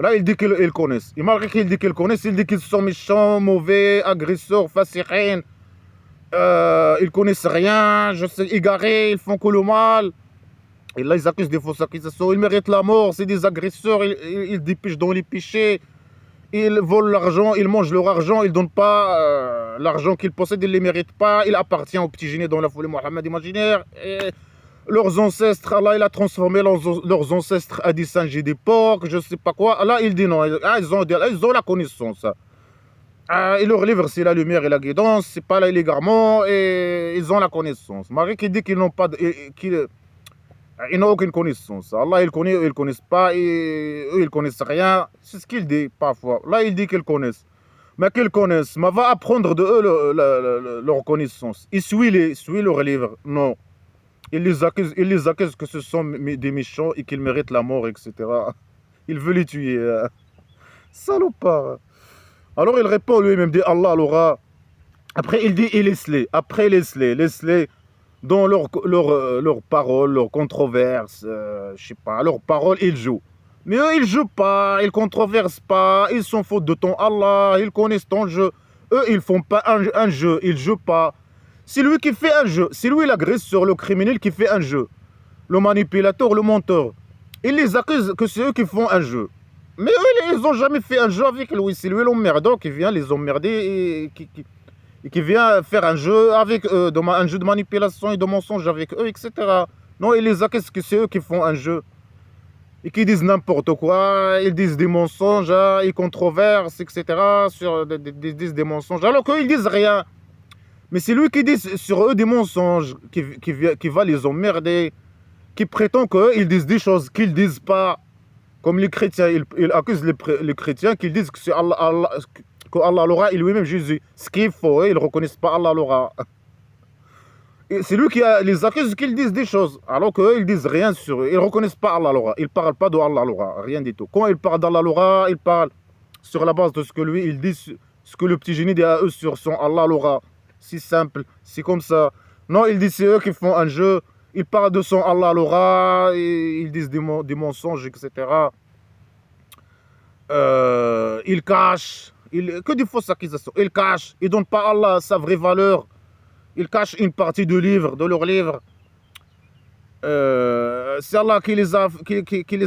Là, il dit qu'ils connaissent. Et malgré qu'il dit qu'ils connaissent, il dit qu'ils sont méchants, mauvais, agresseurs, fasiqin. Ils connaissent rien, je sais, égarés, ils font que le mal. Et là, ils accusent des fausses accusations. Ils méritent la mort, c'est des agresseurs, ils dépêchent dans les péchés. Ils volent l'argent, ils mangent leur argent, ils ne donnent pas l'argent qu'ils possèdent, ils ne les méritent pas. Il appartient aux petits génies dans la folie Mohammed imaginaire. Et leurs ancêtres, Allah, il a transformé leurs ancêtres à des singes et des porcs, je ne sais pas quoi. Là, il dit non, ils ont la connaissance. Et leur livre, c'est la lumière et la guidance, c'est pas l'égarement, et ils ont la connaissance. Marie qui dit qu'ils n'ont pas, ils n'ont aucune connaissance. Allah, il connaît, eux, ils ne connaissent pas, et eux, ils ne connaissent rien. C'est ce qu'il dit parfois. Là, il dit qu'ils connaissent. Mais qu'ils connaissent, mais va apprendre de eux leur connaissance. Il suit leur livre. Non. Il les accuse que ce sont des méchants et qu'ils méritent la mort, etc. Il veut les tuer. Salopard. Alors il répond lui-même, dit Allah l'aura. Après il dit, laisse-les. Après laisse-les dans leurs paroles, leurs controverses, je sais pas, leurs paroles, ils jouent. Mais eux, ils jouent pas, ils controversent pas, ils sont fautes de ton Allah, ils connaissent ton jeu. Eux, ils font pas un jeu, ils jouent pas. C'est lui qui fait un jeu, c'est lui l'agresseur, le criminel qui fait un jeu. Le manipulateur, le menteur. Il les accuse que c'est eux qui font un jeu. Mais eux, ils n'ont jamais fait un jeu avec lui. C'est lui l'emmerdeur qui vient les emmerder et qui vient faire un jeu avec eux, un jeu de manipulation et de mensonge avec eux, etc. Non, il les accuse que c'est eux qui font un jeu. Et qui disent n'importe quoi, ils disent des mensonges, ils controversent, etc. Ils disent des mensonges, alors qu'eux, ils disent rien. Mais c'est lui qui dit sur eux des mensonges, qui va les emmerder, qui prétend qu'eux, ils disent des choses qu'ils ne disent pas. Comme les chrétiens, ils accusent les chrétiens qu'ils disent que c'est Allah, que Allah l'aura et lui-même Jésus. Ce qui est faux, ils ne reconnaissent pas Allah l'aura. C'est lui qui les accuse qu'ils disent des choses, alors qu'eux, ils disent rien sur eux. Ils ne reconnaissent pas Allah l'aura. Ils ne parlent pas de Allah l'aura, rien du tout. Quand ils parlent d'Allah l'aura, ils parlent sur la base de ce que lui, il dit, ce que le petit génie dit à eux sur son Allah l'aura. C'est simple, c'est comme ça. Non, il dit c'est eux qui font un jeu. Ils parlent de son Allah l'aura, ils disent des mensonges, etc. Ils cachent, que des fausses accusations. Ils cachent, ils ne donnent pas à Allah sa vraie valeur. Ils cachent une partie de leur livre. C'est Allah qui les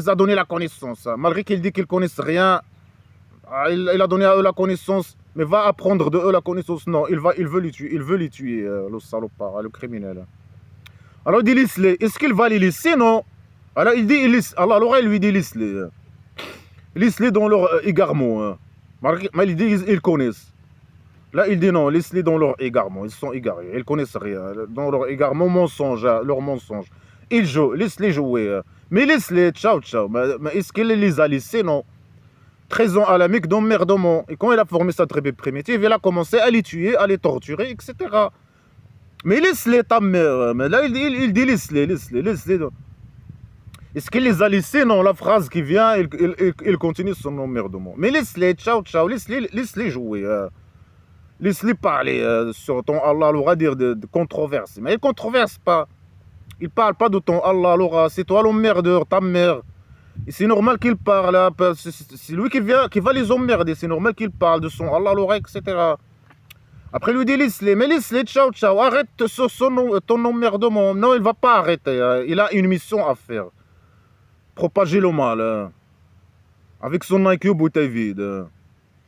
a donné la connaissance. Malgré qu'il dit qu'ils ne connaissent rien, il a donné à eux la connaissance, mais va apprendre de eux la connaissance. Non, il veut les tuer, le salopard, le criminel. Alors il dit laisse-les. Est-ce qu'il va les laisser? Non. Alors il dit laisse. Allah l'oreille lui dit laisse-les. Laisse-les dans leur égarement. Mais il dit ils connaissent. Là il dit non, laisse-les dans leur égarement. Ils sont égarés, ils connaissent rien. Dans leur égarement, mensonge, leur mensonge. Ils jouent, laisse-les jouer. Mais laisse-les, ciao, ciao. Mais est-ce qu'il les a laissés? Non. 13 ans à la Mecque d'emmerdement. Et quand il a formé sa tribu primitive, il a commencé à les tuer, à les torturer, etc. Mais laisse-les ta mère. Mais là, il dit laisse-les. Est-ce qu'il les a laissés? Non, la phrase qui vient, il continue son emmerdement. Mais laisse-les, ciao, ciao, laisse-les jouer. Laisse-les parler sur ton Allah l'aura dire de controverse. Mais il ne controverse pas. Il ne parle pas de ton Allah l'aura. C'est toi l'emmerdeur, ta mère. Et c'est normal qu'il parle. C'est lui qui va les emmerder. C'est normal qu'il parle de son Allah l'aura, etc. Après, il lui dit laisse-les. Mais laisse-les, ciao, ciao. Arrête ton emmerdement. Non, il ne va pas arrêter. Il a une mission à faire. Propager le mal. Avec son IQ bouteille vide.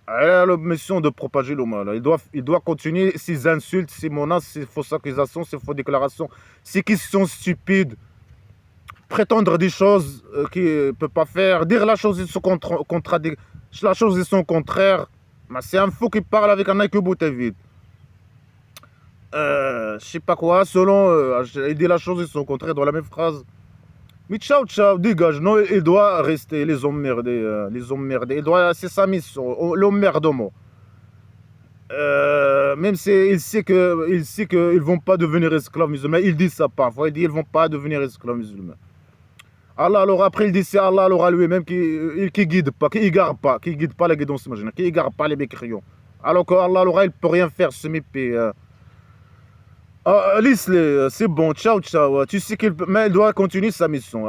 Elle a la mission de propager le mal. Il doit continuer ses insultes, ses menaces, ses fausses accusations, ses fausses déclarations, ses questions stupides, prétendre des choses qu'il ne peut pas faire, dire la chose et son contraire. C'est un fou qui parle avec un IQ bouteille vide. Je sais pas quoi, il dit la chose et son contraire dans la même phrase. Mais ciao, ciao, dégage. Non, il doit rester, les emmerder. C'est sa mission, l'emmerdement. Même s'il sait qu'ils ne vont pas devenir esclaves musulmans. Il dit ça parfois, il dit qu'ils ne vont pas devenir esclaves musulmans. Allah, alors après, il dit c'est Allah, alors lui-même qui guide pas, qui égare pas la guidance imaginaire, qui égare pas les mécréants. Alors que Allah, alors il ne peut rien faire, ce mépé. Laisse-les, c'est bon, ciao, ciao. Tu sais qu'il doit continuer sa mission.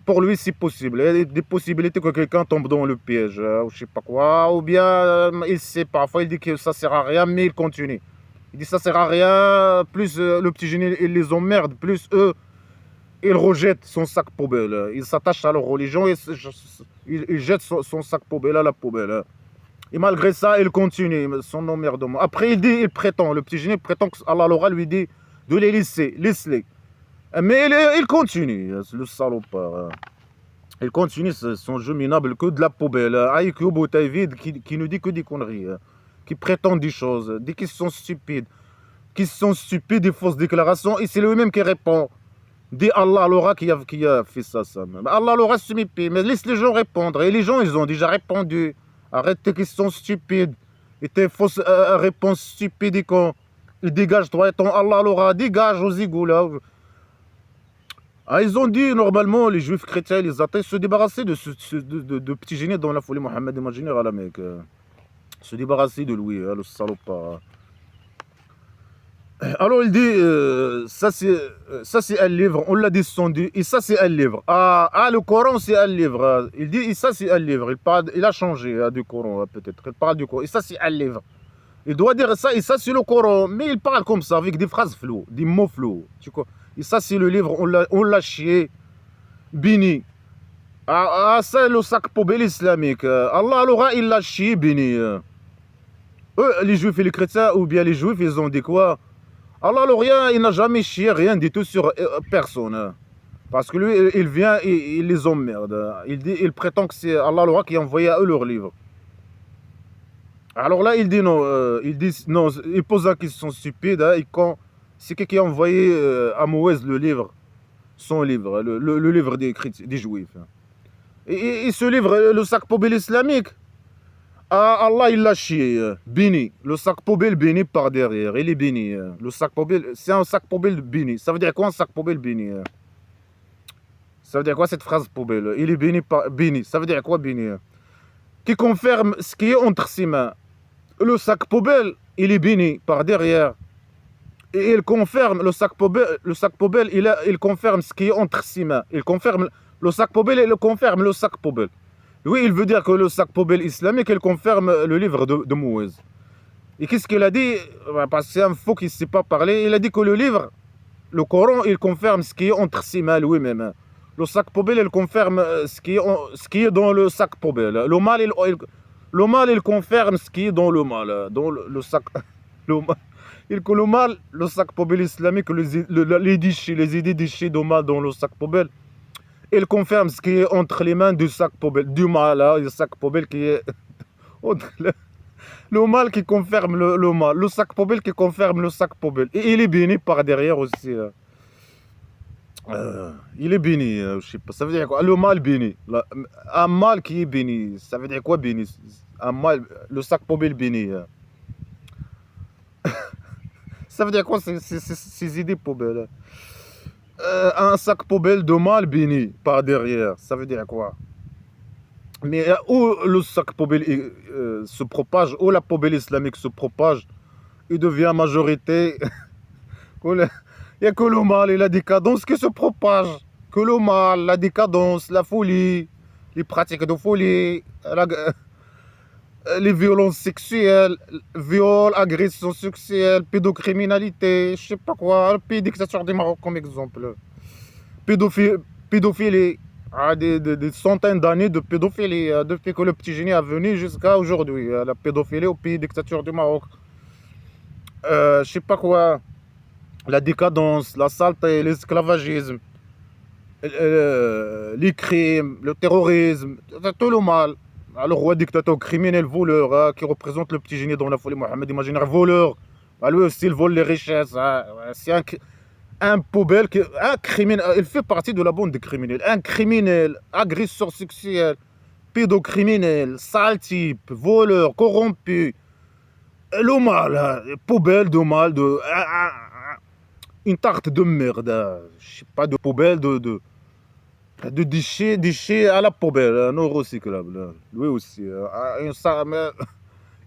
Pour lui, c'est possible. Il y a des possibilités que quelqu'un tombe dans le piège, ou je sais pas quoi. Ou bien, il sait parfois, il dit que ça sert à rien, mais il continue. Il dit ça sert à rien. Plus le petit génie, il les emmerde, plus eux, ils rejettent son sac poubelle. Ils s'attachent à leur religion et ils jettent son sac poubelle à la poubelle. Et malgré ça, il continue son emmerdement. Après, il prétend, le petit génie prétend que Allah Laura lui dit de les laisse-les. Mais il continue, le salopard. Il continue son jeu minable que de la poubelle. Avec une bouteille vide qui nous dit que des conneries. Qui prétend des choses, dit qu'ils sont stupides. Des fausses déclarations. Et c'est lui-même qui répond. Dit Allah Laura qui a fait ça. Allah Laura se méfie, mais laisse les gens répondre. Et les gens, ils ont déjà répondu. Arrête tes questions stupides. Et tes fausses réponses stupides et con. Et dégage, toi et ton Allah Laura. Dégage aux égouts là. Ah, ils ont dit, normalement, les juifs chrétiens, les athées, se débarrasser de petits génies dans la folie Mohammed imaginaire à la Mecque. Se débarrasser de lui, le salopard. Alors il dit, ça c'est un livre, on l'a descendu, et ça c'est un livre. Le Coran c'est un livre. Il dit, et ça c'est un livre. Il a changé du Coran peut-être. Il parle du Coran, et ça c'est un livre. Il doit dire ça, et ça c'est le Coran. Mais il parle comme ça, avec des phrases floues, des mots flous. Tu vois. Et ça c'est le livre, on l'a chié, béni. C'est le sac poubelle islamique. Allah alors il l'a chié, béni. Eux, les juifs et les chrétiens, ou bien les juifs, ils ont dit quoi? Allah rien, il n'a jamais chié rien du tout sur personne. Parce que lui, il vient et il les emmerde. Il prétend que c'est Allah qui a envoyé à eux leur livre. Alors là, il dit non. Il pose la question stupide. C'est qui a envoyé à Moïse le livre, son livre, le livre des juifs. Et ce livre, le sac poubelle islamique, Allah il l'a chié, béni. Le sac poubelle béni par derrière, il est béni. Le sac poubelle, c'est un sac poubelle béni. Ça veut dire quoi un sac poubelle béni? Ça veut dire quoi cette phrase poubelle? Il est béni par béni. Ça veut dire quoi béni? Qui confirme ce qui est entre ses mains. Le sac poubelle, il est béni par derrière. Et il confirme le sac poubelle, il confirme ce qui est entre ses mains. Il confirme le sac poubelle et il confirme le sac poubelle. Oui, il veut dire que le sac poubelle islamique, il confirme le livre de Moïse. Et qu'est-ce qu'il a dit? Parce que c'est un faux qui ne sait pas parler. Il a dit que le livre, le Coran, il confirme ce qui est entre ses mains lui-même. Le sac poubelle, il confirme ce qui est dans le sac poubelle. Le mal, il confirme ce qui est dans le mal. Dans le sac. Le mal, le sac poubelle islamique, les déchets, les idées déchets de mal dans le sac poubelle. Il confirme ce qui est entre les mains du sac poubelle, du mal, le sac poubelle qui est entre le mal qui confirme le mal, le sac poubelle qui confirme le sac poubelle. Et il est béni par derrière aussi. Il est béni, je sais pas, ça veut dire quoi? Le mal béni. Un mal qui est béni, ça veut dire quoi béni? Un mal, le sac poubelle béni. Ça veut dire quoi ces idées poubelles? Un sac poubelle de mal béni par derrière, ça veut dire quoi? Mais où le sac poubelle se propage, où la poubelle islamique se propage, il devient majorité. Il n'y a que le mal et la décadence qui se propagent. Que le mal, la décadence, la folie, les pratiques de folie, les violences sexuelles, viols, agressions sexuelles, pédocriminalité, je sais pas quoi, le pays dictature du Maroc comme exemple. Pédophilie, des centaines d'années de pédophilie, depuis que le petit génie est venu jusqu'à aujourd'hui. La pédophilie au pays dictature du Maroc. Je sais pas quoi, la décadence, la saleté, l'esclavagisme, les crimes, le terrorisme, tout le mal. Le roi dictateur criminel voleur qui représente le petit génie dans la folie Mohammed imaginaire voleur. Lui aussi il vole les richesses. C'est un poubelle, un criminel. Il fait partie de la bande des criminels. Un criminel, agresseur sexuel, pédocriminel, sale type, voleur, corrompu. Le mal, poubelle de mal, une tarte de merde. Je sais pas, de poubelle, de déchets à la poubelle, non recyclable. Lui aussi.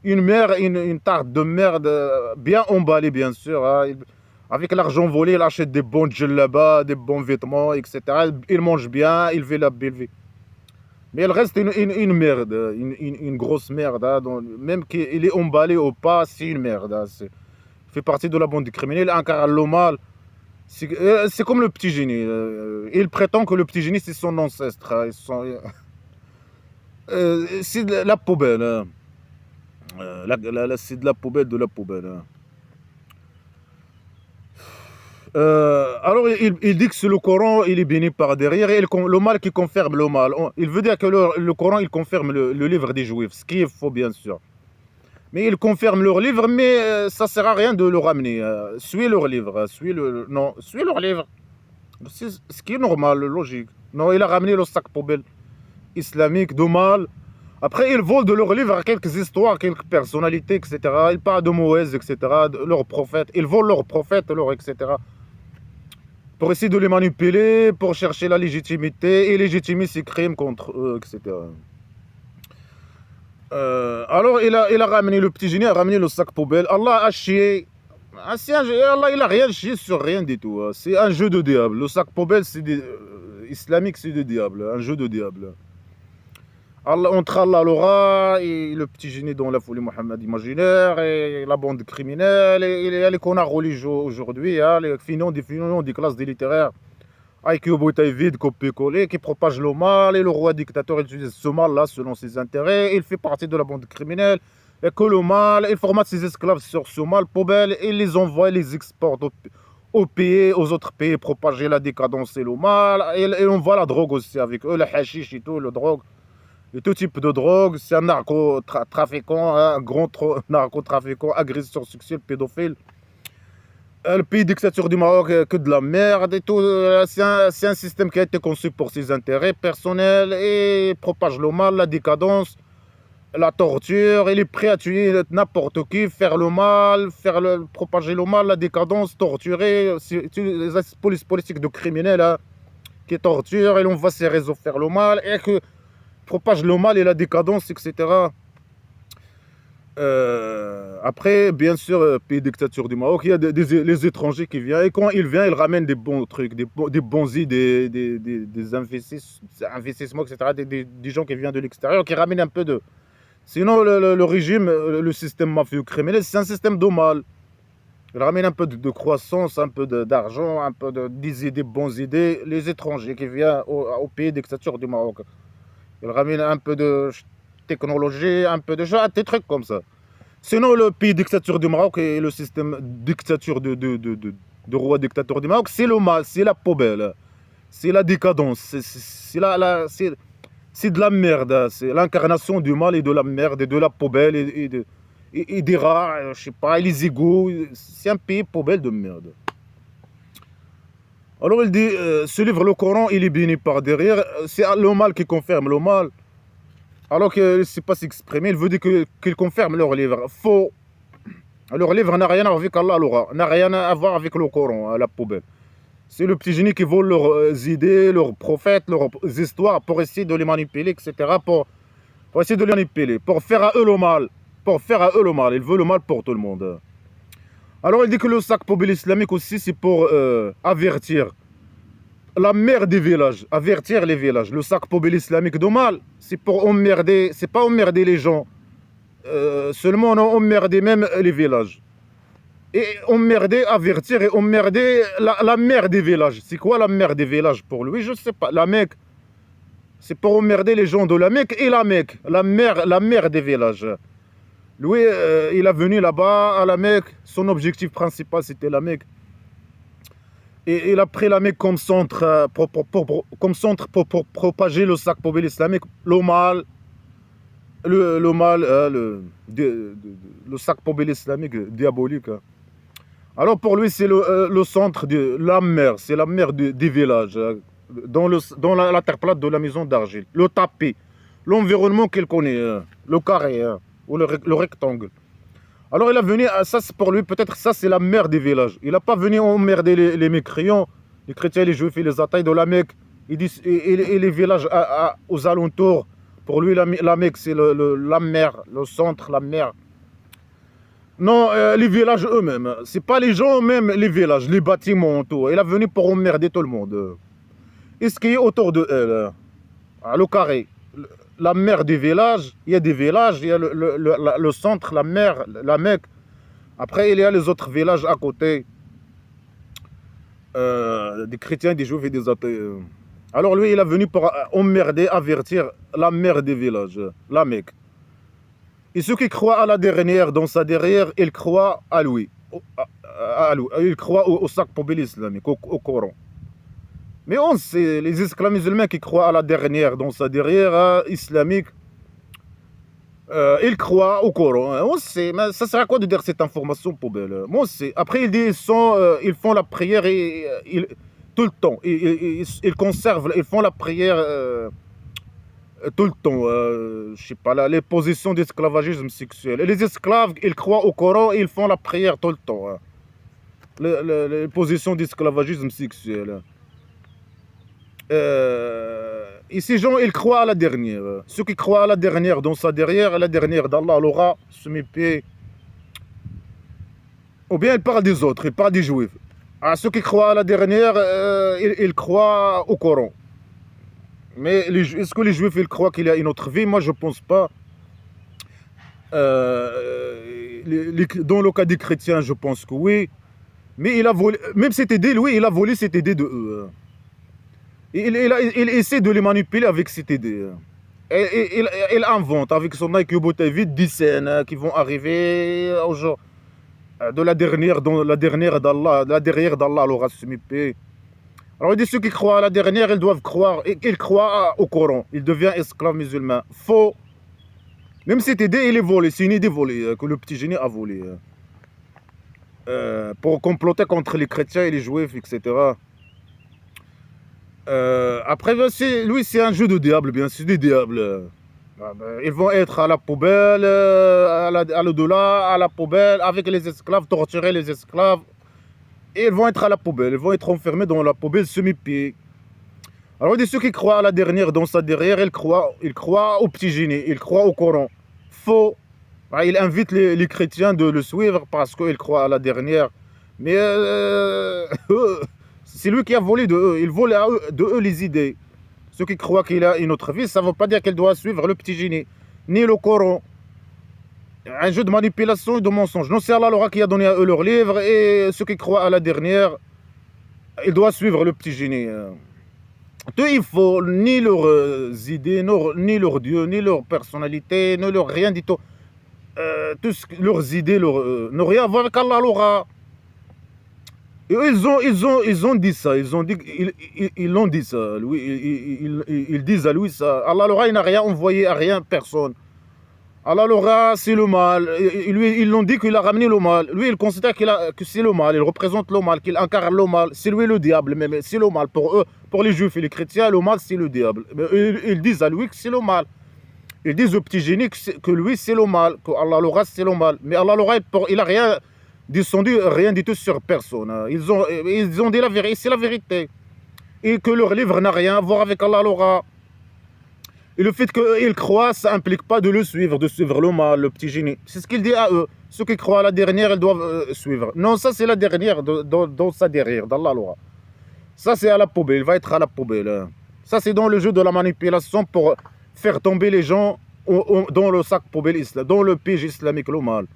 Une tarte de merde, bien emballée, bien sûr. Avec l'argent volé, il achète des bons djellabas, des bons vêtements, etc. Il mange bien, il fait la belle vie. Mais il reste une merde, une grosse merde. Même qu'il est emballé ou pas, c'est une merde. Il fait partie de la bande criminelle, il incarne le mal. C'est comme le petit génie. Il prétend que le petit génie, c'est son ancêtre. C'est de la poubelle. Hein. C'est de la poubelle de la poubelle. Hein. Alors, il dit que c'est le Coran, il est béni par derrière, et le mal qui confirme le mal. Il veut dire que le Coran, il confirme le livre des Juifs, ce qui est faux, bien sûr. Mais ils confirment leur livre, mais ça ne sert à rien de le ramener. Suis leur livre, non, suis leur livre. C'est ce qui est normal, logique. Non, il a ramené le sac poubelle islamique de mal. Après, ils volent de leur livre quelques histoires, quelques personnalités, etc. Ils parlent de Moïse, etc., de leurs prophètes. Ils volent leurs prophètes, etc. Pour essayer de les manipuler, pour chercher la légitimité et légitimer ces crimes contre eux, etc. Alors, il a ramené, le petit génie a ramené le sac poubelle. Allah a chié. Allah, il a rien chié sur rien du tout. C'est un jeu de diable. Le sac poubelle, c'est islamique, c'est du diable. Un jeu de diable. Allah, entre Allah l'aura et le petit génie dans la folie Mohammed imaginaire et la bande criminelle et les connards religieux aujourd'hui, hein, les finons des classes des littéraires IQ bouteille vide, copier-coller, qui propagent le mal et le roi dictateur utilise ce mal-là selon ses intérêts. Il fait partie de la bande criminelle et que le mal, il formate ses esclaves sur ce mal poubelle et les envoie, les exporte aux pays, aux autres pays, propager la décadence et le mal. Et on voit la drogue aussi avec eux, le hashish et tout, le drogue. Et tout type de drogue, c'est un narcotrafiquant, un grand narcotrafiquant, agresseur sexuel, pédophile. Le pays dictature du Maroc, que de la merde et tout. C'est un système qui a été conçu pour ses intérêts personnels et propage le mal, la décadence, la torture. Il est prêt à tuer n'importe qui, faire le mal, propager le mal, la décadence, torturer. C'est les polices politiques de criminels hein, qui torturent et on voit ces réseaux faire le mal et que propage le mal et la décadence, etc. Après, bien sûr, pays dictature du Maroc, il y a les étrangers qui viennent. Et quand ils viennent, ils ramènent des bons trucs, des bons idées, des investissements, etc. Des gens qui viennent de l'extérieur, qui ramènent un peu de... Sinon, le régime, le système mafieux criminel, c'est un système de mal. Il ramène un peu de croissance, un peu d'argent, un peu des idées, bonnes idées. Les étrangers qui viennent au pays dictature du Maroc. Il ramène un peu de technologie, un peu de choses, des trucs comme ça. Sinon, le pays dictature du Maroc et le système dictature de roi dictateur du Maroc, c'est le mal, c'est la poubelle, c'est la décadence, c'est de la merde. C'est l'incarnation du mal et de la merde et de la poubelle et des rats, je sais pas, et les égouts. C'est un pays poubelle de merde. Alors il dit, ce livre, le Coran, il est béni par derrière. C'est le mal qui confirme le mal. Alors qu'il ne sait pas s'exprimer, il veut dire qu'il confirme leur livre. Faux. Leur livre n'a rien à voir avec Allah, n'a rien à voir avec le Coran, la poubelle. C'est le petit génie qui vole leurs idées, leurs prophètes, leurs histoires pour essayer de les manipuler, etc. Pour essayer de les manipuler, pour faire à eux le mal. Pour faire à eux le mal. Il veut le mal pour tout le monde. Alors il dit que le sac poubelle islamique aussi, c'est pour avertir la mère des villages, avertir les villages. Le sac poubelle islamique de mal, c'est pour emmerder, c'est pas emmerder les gens. Seulement on a emmerdé même les villages. Et emmerder, avertir et emmerder la mère des villages. C'est quoi la mère des villages pour lui? Je sais pas. La Mecque. C'est pour emmerder les gens de la Mecque et la Mecque. La mère des villages. Lui, il est venu là-bas à la Mecque. Son objectif principal, c'était la Mecque. Et il a pris la Mecque comme centre pour propager le sac poubelle islamique, le mal, le sac poubelle islamique diabolique. Alors pour lui, c'est le centre de la mer, c'est la mer des villages, dans la terre plate de la maison d'argile, le tapis, l'environnement qu'il connaît, le carré ou le rectangle. Alors il est venu, ça c'est pour lui, peut-être ça c'est la mer des villages. Il n'a pas venu emmerder les mécréants, les chrétiens, les juifs et les attaques de la Mecque. Et les villages aux alentours. Pour lui, la Mecque c'est la mer, le centre, la mer. Non, les villages eux-mêmes. C'est pas les gens eux-mêmes, les villages, les bâtiments, tout. Il est venu pour emmerder tout le monde. Et ce qui est autour de elle, le carré. La mer des villages, il y a des villages, il y a le centre, la mer, la Mecque. Après, il y a les autres villages à côté, des chrétiens, des juifs et des athées. Alors lui, il est venu pour emmerder, avertir la mère des villages, la Mecque. Et ceux qui croient à la dernière, dans sa derrière, ils croient à lui. Ils croient au sac poubelle islamique, au Coran. Mais on sait, les esclaves musulmans qui croient à la dernière, dans sa derrière islamique, ils croient au Coran. On sait, mais ça sert à quoi de dire cette information poubelle? Moi, on sait. Après, il dit ils font la prière tout le temps. Ils conservent, ils font la prière tout le temps. Je sais pas, là, les positions d'esclavagisme sexuel. Et les esclaves, ils croient au Coran et ils font la prière tout le temps. Les positions d'esclavagisme sexuel. Et ces gens, ils croient à la dernière. Ceux qui croient à la dernière, dans sa derrière, la dernière d'Allah, l'aura, semi-pied. Ou bien ils parlent des autres, ils parlent des juifs. À ceux qui croient à la dernière, ils croient au Coran. Mais est-ce que les juifs, ils croient qu'il y a une autre vie? Moi, je pense pas. Dans le cas des chrétiens, je pense que oui. Mais il a volé, même cette idée, lui, il a volé cette idée de eux. Il essaie de les manipuler avec cette idée. Il invente avec son IQ vite 10 scènes qui vont arriver au jour de la dernière d'Allah, la derrière d'Allah, l'aura semi-paix. Alors il dit ceux qui croient à la dernière, ils doivent croire, ils croient au Coran. Ils deviennent esclaves musulmans. Faux. Même cette idée, elle est volée. C'est une idée volée que le petit génie a volée. Pour comploter contre les chrétiens et les juifs, etc. Après, lui, c'est un jeu de diable, bien sûr, des diables. Ils vont être à la poubelle, à l'au-delà, à la poubelle, avec les esclaves, torturer les esclaves. Et ils vont être à la poubelle, ils vont être enfermés dans la poubelle semi-pied. Alors, il y a ceux qui croient à la dernière, dans sa derrière, ils croient au petit génie, ils croient au Coran. Faux. Il invite les chrétiens de le suivre parce qu'ils croient à la dernière. Mais c'est lui qui a volé de eux. Il vole de eux les idées. Ceux qui croient qu'il a une autre vie, ça ne veut pas dire qu'il doit suivre le petit génie, ni le Coran. Un jeu de manipulation et de mensonge. Non, c'est Allah qui a donné à eux leur livre, et ceux qui croient à la dernière, ils doivent suivre le petit génie. Tout, il faut ni leurs idées, ni leur Dieu, ni leur personnalité, ni leur rien du tout. Leurs idées n'ont rien à voir avec Allah l'aura. Et ils ont dit ça, ils l'ont dit ça, ils disent à lui ça. Allah l'aura, il n'a rien envoyé à rien, personne. Allah l'aura, c'est le mal. Ils l'ont dit qu'il a ramené le mal. Lui, il considère que c'est le mal, il représente le mal, qu'il incarne le mal. C'est lui le diable, mais c'est le mal. Pour eux, pour les juifs et les chrétiens, le mal, c'est le diable. Mais ils disent à lui que c'est le mal. Ils disent au petit génie que lui, c'est le mal, que Allah l'aura, c'est le mal. Mais Allah l'aura, il n'a rien descendu, rien du tout sur personne. Ils ont dit la vérité, c'est la vérité. Et que leur livre n'a rien à voir avec Allah l'aura. Et le fait qu'ils croient, ça n'implique pas de le suivre, de suivre le mal, le petit génie. C'est ce qu'il dit à eux. Ceux qui croient à la dernière, ils doivent suivre. Non, ça c'est la dernière, dans sa derrière, d'Allah l'aura. Ça c'est à la poubelle, il va être à la poubelle. Ça c'est dans le jeu de la manipulation pour faire tomber les gens dans le sac poubelle islamique, dans le piège islamique, le mal.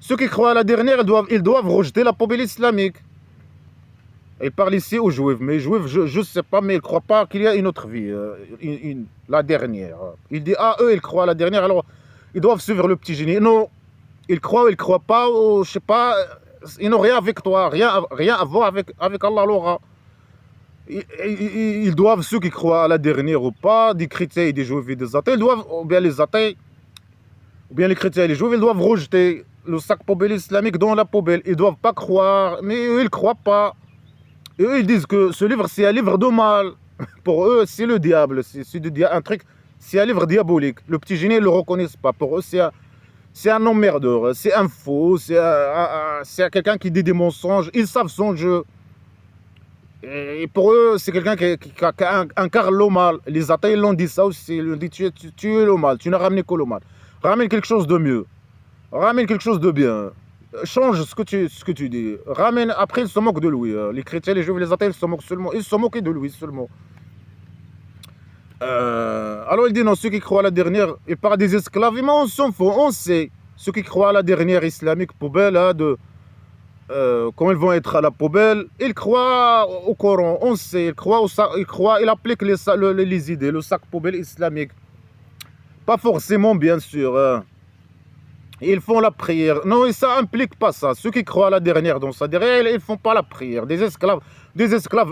Ceux qui croient à la dernière, ils doivent rejeter la poubelle islamique. Il parle ici aux juifs, mais les juifs, je ne sais pas, mais ils ne croient pas qu'il y a une autre vie, la dernière. Il dit, eux, ils croient à la dernière, alors ils doivent suivre le petit génie. Non, ils croient ou ils ne croient pas, ou je ne sais pas, ils n'ont rien avec toi, rien à voir avec Allah l'aura. Ils doivent, ceux qui croient à la dernière ou pas, des chrétiens et des juifs et des athées, ils doivent, ou bien les athées, ou bien les chrétiens et les juifs, ils doivent rejeter le sac poubelle islamique dans la poubelle. Ils ne doivent pas croire, mais eux, ils ne croient pas. Et eux, ils disent que ce livre, c'est un livre de mal. Pour eux, c'est le diable. C'est un truc, c'est un livre diabolique. Le petit génie, ils ne le reconnaissent pas. Pour eux, c'est un emmerdeur, c'est un faux, c'est quelqu'un qui dit des mensonges. Ils savent son jeu. Et pour eux, c'est quelqu'un qui incarne le mal. Les athées, ils l'ont dit ça aussi. Ils l'ont dit, tu es le mal, tu n'as ramené que le mal. Ramène quelque chose de mieux. Ramène quelque chose de bien. Change ce que tu dis. Ramène, après, ils se moquent de lui. Les chrétiens, les juifs, les athées, ils se moquent seulement. Ils se moquent de lui seulement. Alors il dit, non, ceux qui croient à la dernière, ils parlent des esclaves. Mais on s'en fout, on sait. Ceux qui croient à la dernière islamique poubelle, hein, quand ils vont être à la poubelle, ils croient au Coran, on sait, ils appliquent les idées, le sac poubelle islamique. Pas forcément, bien sûr. Hein. Ils font la prière. Non, et ça implique pas ça. Ceux qui croient à la dernière dans sa dernière, ils font pas la prière. Des esclaves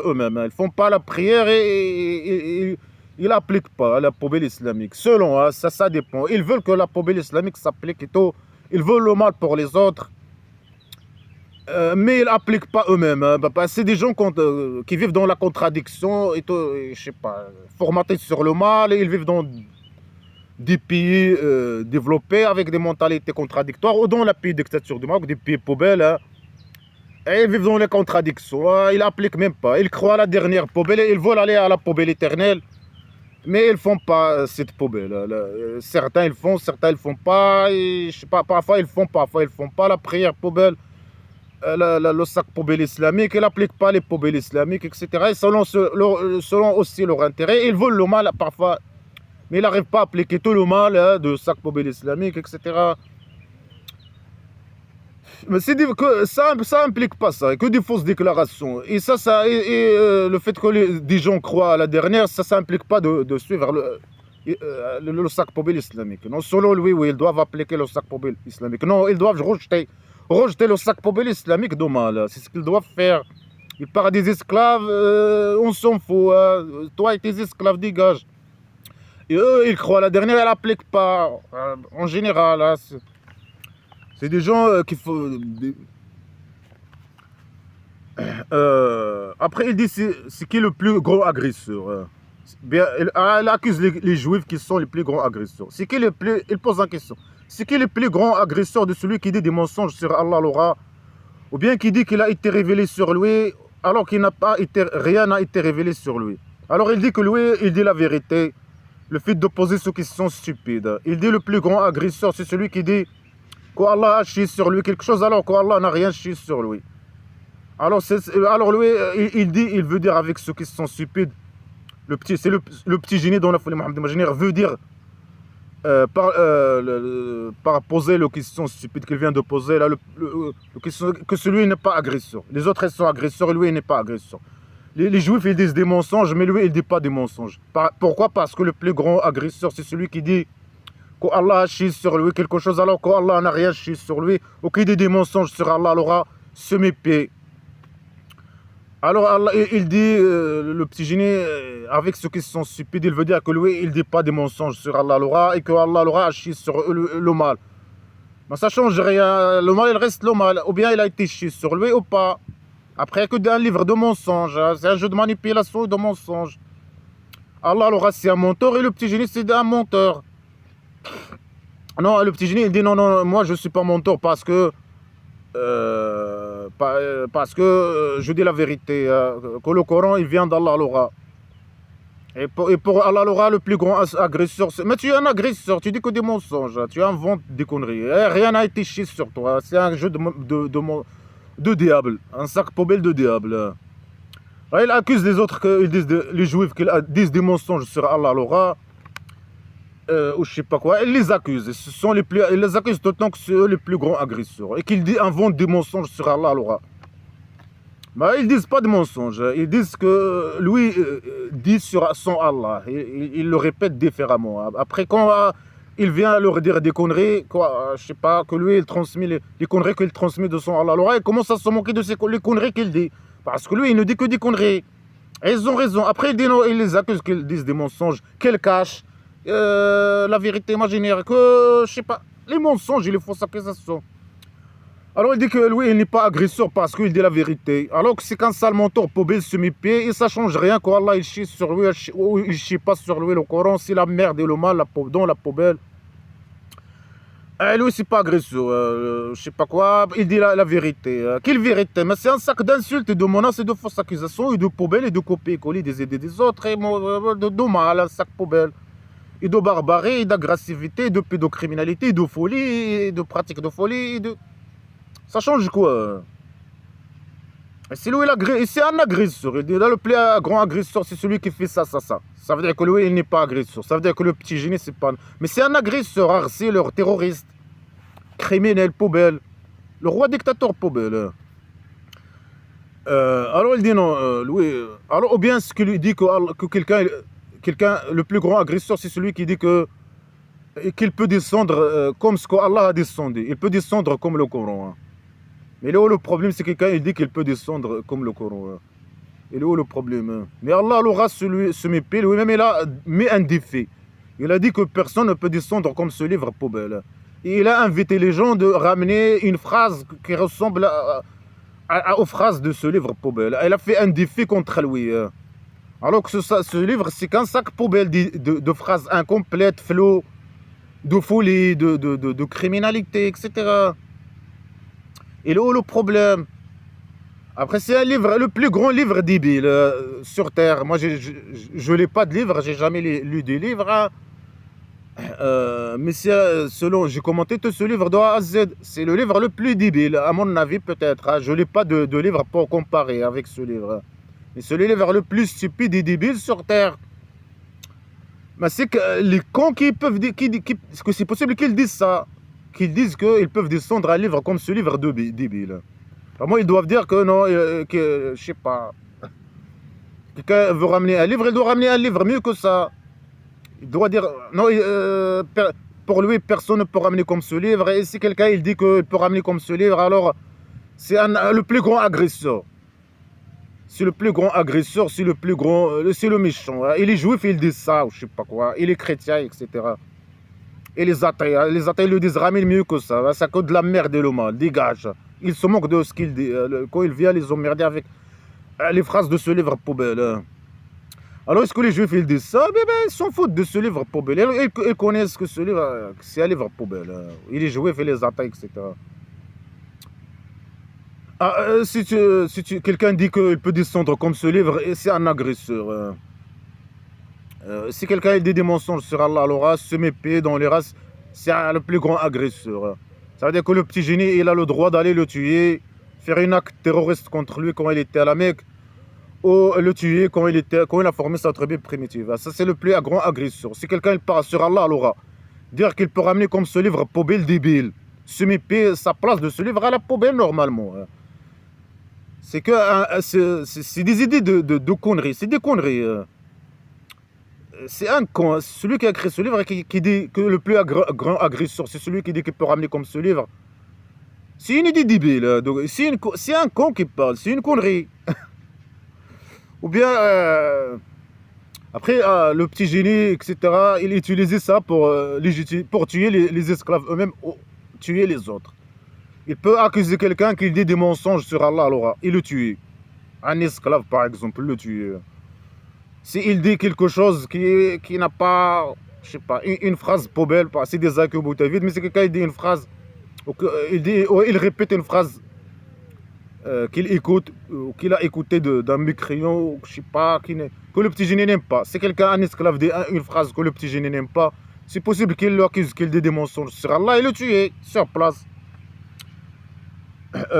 eux-mêmes. Hein. Ils font pas la prière et ils n'appliquent pas la poubelle islamique. Selon, hein, ça dépend. Ils veulent que la poubelle islamique s'applique et tout. Ils veulent le mal pour les autres. Mais ils n'appliquent pas eux-mêmes. Hein. C'est des gens qui vivent dans la contradiction et tout, et, je sais pas, formatés sur le mal. Et ils vivent dans des pays développés avec des mentalités contradictoires, ou dans la pays dictature du Maroc, des pays poubelles. Hein. Et ils vivent dans les contradictions. Hein. Ils n'appliquent même pas. Ils croient à la dernière poubelle et ils veulent aller à la poubelle éternelle. Mais ils ne font pas cette poubelle. Certains ils font, certains ils ne font pas. Et, je sais pas, parfois ils font, parfois ils ne font pas la prière poubelle. Le sac poubelle islamique, ils n'appliquent pas les poubelles islamiques, etc. Et selon aussi leur intérêt, ils veulent le mal parfois, mais ils n'arrivent pas à appliquer tout le mal hein, de sac poubelle islamique, etc. Mais que ça implique pas ça, que des fausses déclarations. Et le fait que des gens croient à la dernière, ça implique pas de suivre le sac poubelle islamique. Non, selon lui, oui, ils doivent appliquer le sac poubelle islamique. Non, ils doivent rejeter le sac poubelle islamique de mal. C'est ce qu'ils doivent faire. Ils parlent des esclaves, on s'en fout. Hein. Toi et tes esclaves, dégage. Et eux, ils croient à la dernière, elle n'applique pas. En général, hein, c'est des gens qui font. Après, il dit c'est qui le plus grand agresseur. Bien, elle accuse les juifs qui sont les plus grands agresseurs. C'est qui il pose la question. C'est qui le plus grand agresseur de celui qui dit des mensonges sur Allah Laura, ou bien qui dit qu'il a été révélé sur lui alors qu'il n'a pas été, rien n'a été révélé sur lui. Alors il dit que lui, il dit la vérité. Le fait de poser ces questions stupides. Il dit le plus grand agresseur, c'est celui qui dit qu'Allah a chié sur lui quelque chose alors qu'Allah n'a rien chié sur lui. Alors lui, il veut dire avec ces questions stupides, c'est le petit génie dans la folie Mohammed imaginaire veut dire par poser la question stupide qu'il vient de poser, là, question, que celui n'est pas agresseur. Les autres ils sont agresseurs et lui il n'est pas agresseur. Les juifs ils disent des mensonges, mais lui il ne dit pas des mensonges. Pourquoi? Parce que le plus grand agresseur c'est celui qui dit qu'Allah a chié sur lui quelque chose alors qu'Allah n'a rien chié sur lui, ou qui dit des mensonges sur Allah, aura semi-pied. Alors Allah, il dit, le petit génie, avec ceux qui sont stupides, il veut dire que lui, il ne dit pas des mensonges sur Allah Laura et que Allah Laura a chié sur le mal. Mais ça ne change rien, le mal il reste le mal, ou bien il a été chié sur lui ou pas. Après, que d'un livre de mensonges, hein, c'est un jeu de manipulation et de mensonges. Allah Laura c'est un menteur et le petit génie c'est un menteur. Non, le petit génie il dit non, moi je ne suis pas menteur parce que je dis la vérité, que le Coran il vient d'Allah Laura. Et pour Allah Laura, le plus grand agresseur, mais tu es un agresseur, tu dis que des mensonges, tu inventes des conneries, rien n'a été chié sur toi, c'est un jeu de diable, un sac poubelle de diable. Il accuse les autres, les juifs qu'ils disent des mensonges sur Allah Laura, ou je sais pas quoi, ils les accusent, ils les accusent tout le temps que c'est eux les plus grands agresseurs, et qu'ils inventent des mensonges sur Allah Laura. Mais ils disent pas de mensonges, ils disent que lui dit sur son Allah, il le répète différemment. Après quand il vient leur dire des conneries, je sais pas, que lui il transmet les conneries qu'il transmet de son Allah Laura, il commence à se moquer de les conneries qu'il dit, parce que lui il ne dit que des conneries. Et ils ont raison, après il les accuse qu'ils disent des mensonges, qu'ils cachent. La vérité imaginaire, que je sais pas, les mensonges et les fausses accusations. Alors il dit que lui il n'est pas agresseur parce qu'il dit la vérité. Alors que c'est qu'un sale menteur poubelle semi-pied et ça change rien qu'Allah il chie sur lui ou il chie pas sur lui. Le Coran c'est la merde et le mal dans la poubelle. Et lui c'est pas agresseur, je sais pas quoi, il dit la vérité. Quelle vérité? Mais c'est un sac d'insultes et de menaces et de fausses accusations et de poubelles et de copier-coller des idées des autres et de mal, un sac poubelle. Et de barbarie, et d'agressivité, et de pédocriminalité, et de folie, et de pratique de folie, et de... Ça change quoi? C'est lui c'est un agresseur. Il dit là le plus grand agresseur, c'est celui qui fait ça. Ça veut dire que lui, il n'est pas agresseur. Ça veut dire que le petit génie, c'est pas... Mais c'est un agresseur, harceleur, terroriste. criminel, poubelle. Le roi dictateur, poubelle. Alors il dit non, lui. Alors, ou bien ce qu'il lui dit que quelqu'un, le plus grand agresseur, c'est celui qui dit qu'il peut descendre comme ce qu'Allah a descendu. Il peut descendre comme le Coran. Hein. Mais là où le problème, c'est que quelqu'un il dit qu'il peut descendre comme le Coran. Hein. Et là où le problème. Hein. Mais Allah aura ce mépris, lui-même il a mis un défi. Il a dit que personne ne peut descendre comme ce livre poubelle. Et il a invité les gens de ramener une phrase qui ressemble aux phrases de ce livre poubelle. Il a fait un défi contre lui. Hein. Alors que ce livre, c'est qu'un sac poubelle de phrases incomplètes, floues, de folie, de criminalité, etc. Et là où le problème. Après, c'est un livre, le plus grand livre débile sur Terre. Moi, je lis pas de livre, j'ai jamais lu des livres. Hein. Mais selon, j'ai commenté tout ce livre de A à Z. C'est le livre le plus débile, à mon avis, peut-être. Hein. Je lis pas de livre pour comparer avec ce livre. Mais c'est le livre le plus stupide et débile sur Terre. Mais c'est que les cons qui peuvent dire, que c'est possible qu'ils disent ça. Qu'ils disent qu'ils peuvent descendre un livre comme ce livre débile. Moi, ils doivent dire que non, que je sais pas. Quelqu'un veut ramener un livre, il doit ramener un livre mieux que ça. Il doit dire non, pour lui, personne ne peut ramener comme ce livre. Et si quelqu'un il dit qu'il peut ramener comme ce livre, alors c'est le plus grand agresseur. C'est le plus grand agresseur, c'est le plus grand, c'est le méchant. Hein. Et les juifs, ils disent ça, ou je sais pas quoi. Et les chrétiens, etc. Et les athées, ils le disent ramène mieux que ça. Hein. Ça cause de la merde et le mal, dégage. Ils se moquent de ce qu'il dit. Quand il vient les emmerder avec les phrases de ce livre poubelle. Hein. Alors, est-ce que les juifs ils disent ça? Mais ils s'en foutent de ce livre poubelle. Ils connaissent que ce livre, c'est un livre poubelle. Hein. Et les juifs, ils les attaquent, etc. Ah, si quelqu'un dit qu'il peut descendre comme ce livre, c'est un agresseur. Hein. Si quelqu'un il dit des mensonges sur Allah, alors se mépris dans les races, c'est le plus grand agresseur. Hein. Ça veut dire que le petit génie, il a le droit d'aller le tuer, faire un acte terroriste contre lui quand il était à la Mecque, ou le tuer quand il a formé sa tribu primitive. Ça, c'est le plus grand agresseur. Si quelqu'un il part sur Allah, alors dire qu'il peut ramener comme ce livre poubelle débile, se mépier sa place de ce livre à la poubelle normalement. Hein. C'est que c'est des idées de conneries, c'est des conneries. C'est un con, celui qui a écrit ce livre qui dit que le plus grand agresseur, c'est celui qui dit qu'il peut ramener comme ce livre. C'est une idée débile, c'est un con qui parle, c'est une connerie. Ou bien, après, le petit génie, etc., il utilisait ça pour tuer les esclaves eux-mêmes ou tuer les autres. Il peut accuser quelqu'un qui dit des mensonges sur Allah, alors il le tue. Un esclave, par exemple, le tue. S'il dit quelque chose qui n'a pas, je sais pas, une phrase poubelle, c'est des actes vides, mais c'est quelqu'un qui dit une phrase, ou il répète une phrase qu'il écoute, ou qu'il a écouté d'un mécréant, je sais pas, que le petit génie n'aime pas. Si quelqu'un, un esclave, dit une phrase que le petit génie n'aime pas, c'est possible qu'il l'accuse, qu'il dit des mensonges sur Allah et le tue sur place.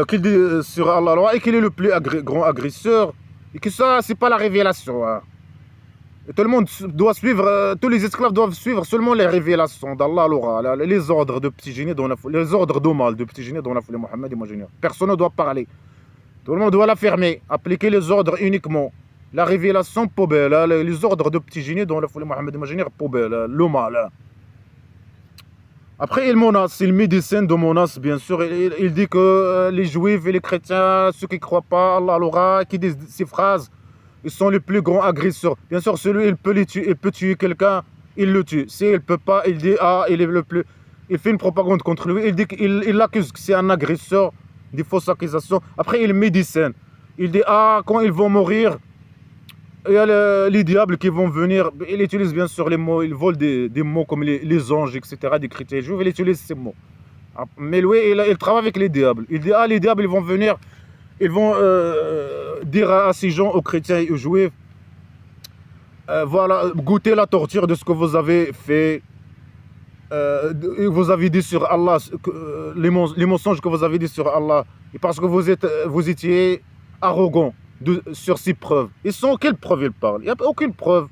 Qu'il dit sur Allah et qu'il est le plus grand agresseur, et que ça, c'est pas la révélation. Hein. Et tout le monde doit suivre, tous les esclaves doivent suivre seulement les révélations d'Allah, les ordres de petit génie, les ordres d'Omal de petit génie dans la foulée Mohammed et personne ne doit parler. Tout le monde doit la fermer, appliquer les ordres uniquement. La révélation poubelle, les ordres de petit génie dans la foulée Mohammed et poubelle, l'Omal. Après, il menace, il met des scènes de menace, bien sûr. Il dit que les juifs et les chrétiens, ceux qui ne croient pas, Allah, qui disent ces phrases, ils sont les plus grands agresseurs. Bien sûr, celui, il peut tuer quelqu'un, il le tue. Si il ne peut pas, il dit, il est le plus. Il fait une propagande contre lui. Il dit qu'il l'accuse que c'est un agresseur, des fausses accusations. Après, il met des scènes. Il dit, quand ils vont mourir, il y a les diables qui vont venir. Il utilise bien sûr les mots, il vole des mots comme les anges, etc., des chrétiens juifs, il utilise ces mots. Mais lui, il travaille avec les diables. Il dit, les diables, ils vont venir, ils vont dire à ces gens, aux chrétiens et aux juifs, voilà, goûtez la torture de ce que vous avez fait. Vous avez dit sur Allah, les mensonges que vous avez dit sur Allah, et parce que vous étiez arrogant. Sur ces preuves. Ils sont quelles preuves ils parlent? Il n'y a aucune preuve.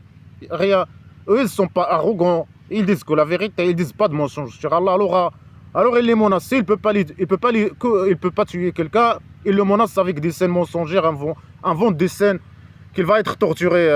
Rien. Eux, ils ne sont pas arrogants. Ils disent que la vérité, ils ne disent pas de mensonges sur Allah. Alors il est menacé, il peut pas tuer quelqu'un, il le menace avec des scènes mensongères, invente des scènes qu'il va être torturé.